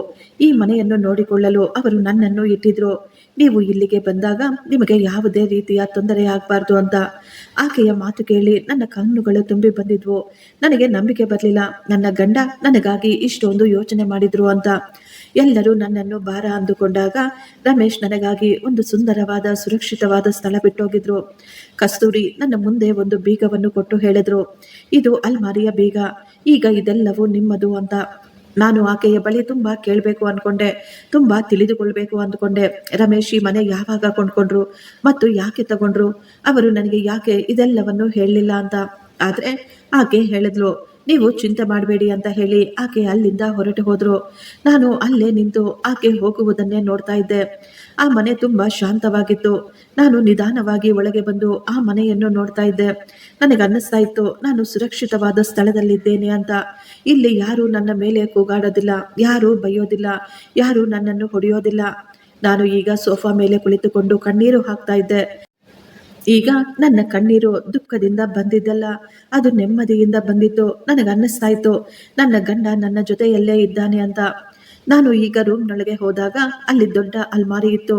ಈ ಮನೆಯನ್ನು ನೋಡಿಕೊಳ್ಳಲು ಅವರು ನನ್ನನ್ನು ಇಟ್ಟಿದ್ರು. ನೀವು ಇಲ್ಲಿಗೆ ಬಂದಾಗ ನಿಮಗೆ ಯಾವುದೇ ರೀತಿಯ ತೊಂದರೆ ಆಗಬಾರ್ದು ಅಂತ. ಆಕೆಯ ಮಾತು ಕೇಳಿ ನನ್ನ ಕಣ್ಣುಗಳು ತುಂಬಿ ಬಂದಿದ್ವು. ನನಗೆ ನಂಬಿಕೆ ಬರಲಿಲ್ಲ, ನನ್ನ ಗಂಡ ನನಗಾಗಿ ಇಷ್ಟೊಂದು ಯೋಚನೆ ಮಾಡಿದ್ರು ಅಂತ. ಎಲ್ಲರೂ ನನ್ನನ್ನು ಭಾರ ಅಂದುಕೊಂಡಾಗ ರಮೇಶ್ ನನಗಾಗಿ ಒಂದು ಸುಂದರವಾದ ಸುರಕ್ಷಿತವಾದ ಸ್ಥಳ ಬಿಟ್ಟೋಗಿದ್ರು. ಕಸ್ತೂರಿ ನನ್ನ ಮುಂದೆ ಒಂದು ಬೀಗವನ್ನು ಕೊಟ್ಟು ಹೇಳಿದ್ರು, ಇದು ಅಲ್ಮಾರಿಯ ಬೀಗ, ಈಗ ಇದೆಲ್ಲವೂ ನಿಮ್ಮದು ಅಂತ. ನಾನು ಆಕೆಯ ಬಳಿ ತುಂಬ ಕೇಳಬೇಕು ಅಂದ್ಕೊಂಡೆ, ತುಂಬ ತಿಳಿದುಕೊಳ್ಬೇಕು ಅಂದ್ಕೊಂಡೆ. ರಮೇಶ್ ಈ ಮನೆ ಯಾವಾಗ ಕೊಂಡ್ಕೊಂಡ್ರು ಮತ್ತು ಯಾಕೆ ತಗೊಂಡ್ರು? ಅವರು ನನಗೆ ಯಾಕೆ ಇದೆಲ್ಲವನ್ನು ಹೇಳಲಿಲ್ಲ ಅಂತ. ಆದರೆ ಆಕೆ ಹೇಳಿದ್ಲು, ನೀವು ಚಿಂತೆ ಮಾಡಬೇಡಿ ಅಂತ ಹೇಳಿ ಆಕೆ ಅಲ್ಲಿಂದ ಹೊರಟು ಹೋದ್ರು. ನಾನು ಅಲ್ಲೇ ನಿಂತು ಆಕೆ ಹೋಗುವುದನ್ನೇ ನೋಡ್ತಾ ಇದ್ದೆ. ಆ ಮನೆ ತುಂಬ ಶಾಂತವಾಗಿತ್ತು. ನಾನು ನಿಧಾನವಾಗಿ ಒಳಗೆ ಬಂದು ಆ ಮನೆಯನ್ನು ನೋಡ್ತಾ ಇದ್ದೆ. ನನಗೆ ಅನ್ನಿಸ್ತಾ ಇತ್ತು, ನಾನು ಸುರಕ್ಷಿತವಾದ ಸ್ಥಳದಲ್ಲಿದ್ದೇನೆ ಅಂತ. ಇಲ್ಲಿ ಯಾರೂ ನನ್ನ ಮೇಲೆ ಕೂಗಾಡೋದಿಲ್ಲ, ಯಾರೂ ಬೈಯೋದಿಲ್ಲ, ಯಾರೂ ನನ್ನನ್ನು ಹೊಡೆಯೋದಿಲ್ಲ. ನಾನು ಈಗ ಸೋಫಾ ಮೇಲೆ ಕುಳಿತುಕೊಂಡು ಕಣ್ಣೀರು ಹಾಕ್ತಾ ಇದ್ದೆ. ಈಗ ನನ್ನ ಕಣ್ಣೀರು ದುಃಖದಿಂದ ಬಂದಿದ್ದಲ್ಲ, ಅದು ನೆಮ್ಮದಿಯಿಂದ ಬಂದಿತ್ತು. ನನಗನ್ನಿಸ್ತಾ ಇತ್ತು, ನನ್ನ ಗಂಡ ನನ್ನ ಜೊತೆಯಲ್ಲೇ ಇದ್ದಾನೆ ಅಂತ. ನಾನು ಈಗ ರೂಮ್ನೊಳಗೆ ಹೋದಾಗ ಅಲ್ಲಿ ದೊಡ್ಡ ಅಲ್ಮಾರಿ ಇತ್ತು.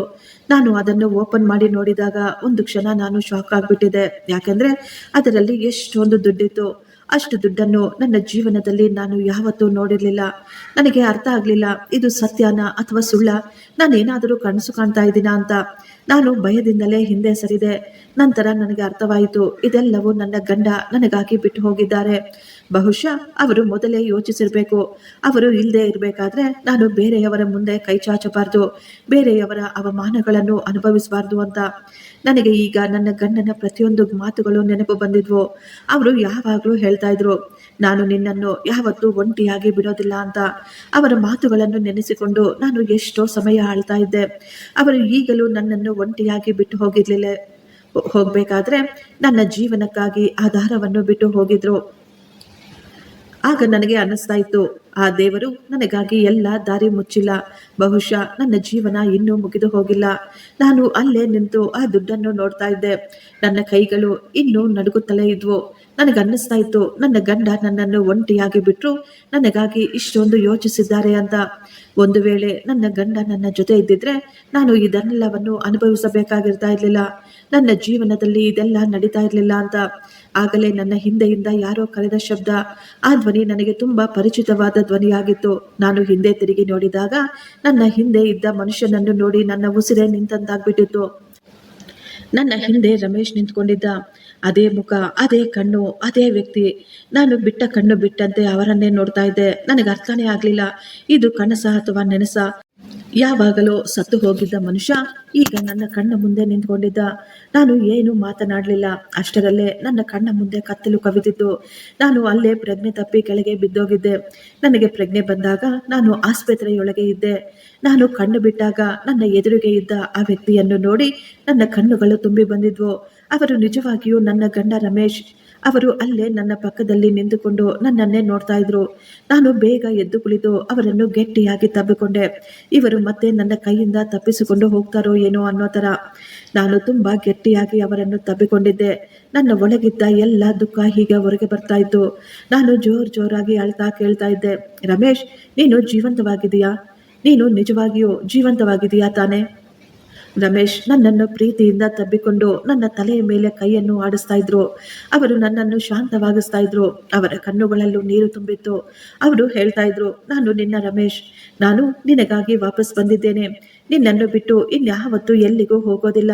ನಾನು ಅದನ್ನು ಓಪನ್ ಮಾಡಿ ನೋಡಿದಾಗ ಒಂದು ಕ್ಷಣ ನಾನು ಶಾಕ್ ಆಗಿಬಿಟ್ಟಿದ್ದೆ. ಯಾಕಂದರೆ ಅದರಲ್ಲಿ ಎಷ್ಟೊಂದು ದುಡ್ಡಿತ್ತು. ಅಷ್ಟು ದುಡ್ಡನ್ನು ನನ್ನ ಜೀವನದಲ್ಲಿ ನಾನು ಯಾವತ್ತೂ ನೋಡಿರಲಿಲ್ಲ. ನನಗೆ ಅರ್ಥ ಆಗಲಿಲ್ಲ, ಇದು ಸತ್ಯನಾ ಅಥವಾ ಸುಳ್ಳ, ನಾನೇನಾದರೂ ಕನಸು ಕಾಣ್ತಾ ಇದ್ದೀನಾ ಅಂತ. ನಾನು ಭಯದಿಂದಲೇ ಹಿಂದೆ ಸರಿದೆ. ನಂತರ ನನಗೆ ಅರ್ಥವಾಯಿತು, ಇದೆಲ್ಲವೂ ನನ್ನ ಗಂಡ ನನಗಾಗಿ ಬಿಟ್ಟು ಹೋಗಿದ್ದಾರೆ. ಬಹುಶಃ ಅವರು ಮೊದಲೇ ಯೋಚಿಸಿರಬೇಕು, ಅವರು ಇಲ್ಲದೆ ಇರಬೇಕಾದ್ರೆ ನಾನು ಬೇರೆಯವರ ಮುಂದೆ ಕೈ ಚಾಚಬಾರ್ದು, ಬೇರೆಯವರ ಅವಮಾನಗಳನ್ನು ಅನುಭವಿಸಬಾರ್ದು ಅಂತ. ನನಗೆ ಈಗ ನನ್ನ ಗಂಡನ ಪ್ರತಿಯೊಂದು ಮಾತುಗಳು ನೆನಪು ಬಂದಿದ್ವು. ಅವರು ಯಾವಾಗಲೂ ಹೇಳ್ತಾ ಇದ್ರು, ನಾನು ನಿನ್ನನ್ನು ಯಾವತ್ತೂ ಒಂಟಿಯಾಗಿ ಬಿಡೋದಿಲ್ಲ ಅಂತ. ಅವರ ಮಾತುಗಳನ್ನು ನೆನೆಸಿಕೊಂಡು ನಾನು ಎಷ್ಟೋ ಸಮಯ ಆಳ್ತಾ ಇದ್ದೆ. ಅವರು ಈಗಲೂ ನನ್ನನ್ನು ಒಂಟಿಯಾಗಿ ಬಿಟ್ಟು ಹೋಗಬೇಕಾದ್ರೆ ನನ್ನ ಜೀವನಕ್ಕಾಗಿ ಆಧಾರವನ್ನು ಬಿಟ್ಟು ಹೋಗಿದ್ರು. ಆಗ ನನಗೆ ಅನ್ನಿಸ್ತಾ ಇತ್ತು, ಆ ದೇವರು ನನಗಾಗಿ ಎಲ್ಲ ದಾರಿ ಮುಚ್ಚಿಲ್ಲ. ಬಹುಶಃ ನನ್ನ ಜೀವನ ಇನ್ನೂ ಮುಗಿದು ಹೋಗಿಲ್ಲ. ನಾನು ಅಲ್ಲೇ ನಿಂತು ಆ ದುಡ್ಡನ್ನು ನೋಡ್ತಾ ಇದ್ದೆ. ನನ್ನ ಕೈಗಳು ಇನ್ನೂ ನಡುಗುತ್ತಲೇ ಇದ್ವು. ನನಗನ್ನಿಸ್ತಾ ಇತ್ತು, ನನ್ನ ಗಂಡ ನನ್ನನ್ನು ಒಂಟಿಯಾಗಿ ಬಿಟ್ಟರು ನನಗಾಗಿ ಇಷ್ಟೊಂದು ಯೋಚಿಸಿದ್ದಾರೆ ಅಂತ. ಒಂದು ವೇಳೆ ನನ್ನ ಗಂಡ ನನ್ನ ಜೊತೆ ಇದ್ದಿದ್ರೆ ನಾನು ಇದನ್ನೆಲ್ಲವನ್ನು ಅನುಭವಿಸಬೇಕಾಗಿರ್ತಾ ಇರಲಿಲ್ಲ. ನನ್ನ ಜೀವನದಲ್ಲಿ ಇದೆಲ್ಲ ನಡೀತಾ ಇರಲಿಲ್ಲ ಅಂತ. ಆಗಲೇ ನನ್ನ ಹಿಂದೆಯಿಂದ ಯಾರೋ ಕರೆದ ಶಬ್ದ. ಆ ಧ್ವನಿ ನನಗೆ ತುಂಬಾ ಪರಿಚಿತವಾದ ಧ್ವನಿಯಾಗಿತ್ತು. ನಾನು ಹಿಂದೆ ತಿರುಗಿ ನೋಡಿದಾಗ ನನ್ನ ಹಿಂದೆ ಇದ್ದ ಮನುಷ್ಯನನ್ನು ನೋಡಿ ನನ್ನ ಉಸಿರೇ ನಿಂತಂತಾಗ್ಬಿಟ್ಟಿತ್ತು. ನನ್ನ ಹಿಂದೆ ರಮೇಶ್ ನಿಂತ್ಕೊಂಡಿದ್ದ. ಅದೇ ಮುಖ, ಅದೇ ಕಣ್ಣು, ಅದೇ ವ್ಯಕ್ತಿ. ನಾನು ಬಿಟ್ಟ ಕಣ್ಣು ಬಿಟ್ಟಂತೆ ಅವರನ್ನೇ ನೋಡ್ತಾ ಇದ್ದೆ. ನನಗೆ ಅರ್ಥನೇ ಆಗಲಿಲ್ಲ, ಇದು ಕನಸ ಅಥವಾ ನೆನಸ. ಯಾವಾಗಲೂ ಸತ್ತು ಹೋಗಿದ್ದ ಮನುಷ್ಯ ಈಗ ನನ್ನ ಕಣ್ಣ ಮುಂದೆ ನಿಂತ್ಕೊಂಡಿದ್ದ. ನಾನು ಏನು ಮಾತನಾಡಲಿಲ್ಲ. ಅಷ್ಟರಲ್ಲೇ ನನ್ನ ಕಣ್ಣ ಮುಂದೆ ಕತ್ತಲು ಕವಿದಿದ್ದು. ನಾನು ಅಲ್ಲೇ ಪ್ರಜ್ಞೆ ತಪ್ಪಿ ಕೆಳಗೆ ಬಿದ್ದೋಗಿದ್ದೆ. ನನಗೆ ಪ್ರಜ್ಞೆ ಬಂದಾಗ ನಾನು ಆಸ್ಪತ್ರೆಯೊಳಗೆ ಇದ್ದೆ. ನಾನು ಕಣ್ಣು ಬಿಟ್ಟಾಗ ನನ್ನ ಎದುರಿಗೆ ಇದ್ದ ಆ ವ್ಯಕ್ತಿಯನ್ನು ನೋಡಿ ನನ್ನ ಕಣ್ಣುಗಳು ತುಂಬಿ ಬಂದಿದ್ವು. ಅವರು ನಿಜವಾಗಿಯೂ ನನ್ನ ಗಂಡ ರಮೇಶ್. ಅವರು ಅಲ್ಲೇ ನನ್ನ ಪಕ್ಕದಲ್ಲಿ ನಿಂತುಕೊಂಡು ನನ್ನನ್ನೇ ನೋಡ್ತಾ ಇದ್ರು. ನಾನು ಬೇಗ ಎದ್ದು ಕುಳಿತು ಅವರನ್ನು ಗಟ್ಟಿಯಾಗಿ ತಬ್ಬಿಕೊಂಡೆ. ಇವರು ಮತ್ತೆ ನನ್ನ ಕೈಯಿಂದ ತಪ್ಪಿಸಿಕೊಂಡು ಹೋಗ್ತಾರೋ ಏನೋ ಅನ್ನೋ ಥರ. ನಾನು ತುಂಬಾ ಗಟ್ಟಿಯಾಗಿ ಅವರನ್ನು ತಬ್ಬಿಕೊಂಡಿದ್ದೆ. ನನ್ನ ಒಳಗಿದ್ದ ಎಲ್ಲ ದುಃಖ ಹೀಗೆ ಹೊರಗೆ ಬರ್ತಾ ಇತ್ತು. ನಾನು ಜೋರಾಗಿ ಅಳ್ತಾ ಕೇಳ್ತಾ ಇದ್ದೆ, ರಮೇಶ್, ನೀನು ಜೀವಂತವಾಗಿದೆಯಾ? ನೀನು ನಿಜವಾಗಿಯೂ ಜೀವಂತವಾಗಿದೆಯಾ ತಾನೇ? ರಮೇಶ್ ನನ್ನನ್ನು ಪ್ರೀತಿಯಿಂದ ತಬ್ಬಿಕೊಂಡು ನನ್ನ ತಲೆಯ ಮೇಲೆ ಕೈಯನ್ನು ಆಡಿಸ್ತಾ ಇದ್ರು. ಅವರು ನನ್ನನ್ನು ಶಾಂತವಾಗಿಸ್ತಾ ಇದ್ರು. ಅವರ ಕಣ್ಣುಗಳಲ್ಲೂ ನೀರು ತುಂಬಿತ್ತು. ಅವರು ಹೇಳ್ತಾ ಇದ್ರು, ನಾನು ನಿನ್ನ ರಮೇಶ್. ನಾನು ನಿನಗಾಗಿ ವಾಪಸ್ ಬಂದಿದ್ದೇನೆ. ನಿನ್ನನ್ನು ಬಿಟ್ಟು ಇನ್ಯಾವತ್ತೂ ಎಲ್ಲಿಗೂ ಹೋಗೋದಿಲ್ಲ.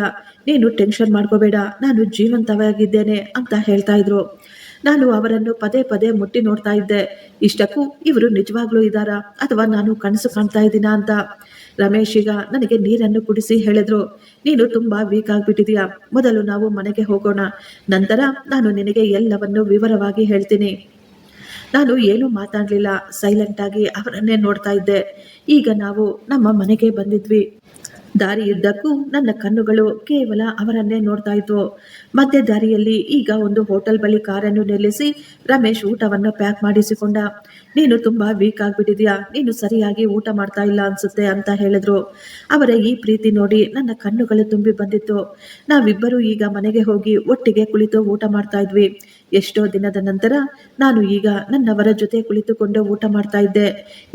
ನೀನು ಟೆನ್ಷನ್ ಮಾಡ್ಕೋಬೇಡ, ನಾನು ಜೀವಂತವಾಗಿದ್ದೇನೆ ಅಂತ ಹೇಳ್ತಾ ಇದ್ರು. ನಾನು ಅವರನ್ನು ಪದೇ ಪದೇ ಮುಟ್ಟಿ ನೋಡ್ತಾ ಇದ್ದೆ. ಇಷ್ಟಕ್ಕೂ ಇವರು ನಿಜವಾಗ್ಲೂ ಇದ್ದಾರಾ ಅಥವಾ ನಾನು ಕನಸು ಕಾಣ್ತಾ ಇದ್ದೀನಾ ಅಂತ. ರಮೇಶ್ ಈಗ ನನಗೆ ನೀರನ್ನು ಕುಡಿಸಿ ಹೇಳಿದ್ರು, ನೀನು ತುಂಬಾ ವೀಕ್ ಆಗಿಬಿಟ್ಟಿದೀಯಾ, ಮೊದಲು ನಾವು ಮನೆಗೆ ಹೋಗೋಣ, ನಂತರ ನಾನು ನಿನಗೆ ಎಲ್ಲವನ್ನು ವಿವರವಾಗಿ ಹೇಳ್ತೀನಿ. ನಾನು ಏನೂ ಮಾತಾಡಲಿಲ್ಲ. ಸೈಲೆಂಟ್ ಆಗಿ ಅವರನ್ನೇ ನೋಡ್ತಾ ಇದ್ದೆ. ಈಗ ನಾವು ನಮ್ಮ ಮನೆಗೆ ಬಂದಿದ್ವಿ. ದಾರಿಯುದ್ದಕ್ಕೂ ನನ್ನ ಕಣ್ಣುಗಳು ಕೇವಲ ಅವರನ್ನೇ ನೋಡ್ತಾ ಇದ್ವು. ಮಧ್ಯ ದಾರಿಯಲ್ಲಿ ಈಗ ಒಂದು ಹೋಟೆಲ್ ಬಳಿ ಕಾರನ್ನು ನಿಲ್ಲಿಸಿ ರಮೇಶ್ ಊಟವನ್ನು ಪ್ಯಾಕ್ ಮಾಡಿಸಿಕೊಂಡ. ನೀನು ತುಂಬಾ ವೀಕ್ ಆಗಿಬಿಟ್ಟಿದ್ಯಾ, ನೀನು ಸರಿಯಾಗಿ ಊಟ ಮಾಡ್ತಾ ಇಲ್ಲ ಅನ್ಸುತ್ತೆ ಅಂತ ಹೇಳಿದ್ರು. ಅವರ ಈ ಪ್ರೀತಿ ನೋಡಿ ನನ್ನ ಕಣ್ಣುಗಳು ತುಂಬಿ ಬಂದಿತ್ತು. ನಾವಿಬ್ಬರು ಈಗ ಮನೆಗೆ ಹೋಗಿ ಒಟ್ಟಿಗೆ ಕುಳಿತು ಊಟ ಮಾಡ್ತಾ ಇದ್ವಿ. ಎಷ್ಟೋ ದಿನದ ನಂತರ ನಾನು ಈಗ ನನ್ನವರ ಜೊತೆ ಕುಳಿತುಕೊಂಡು ಊಟ ಮಾಡ್ತಾ ಇದ್ದೆ.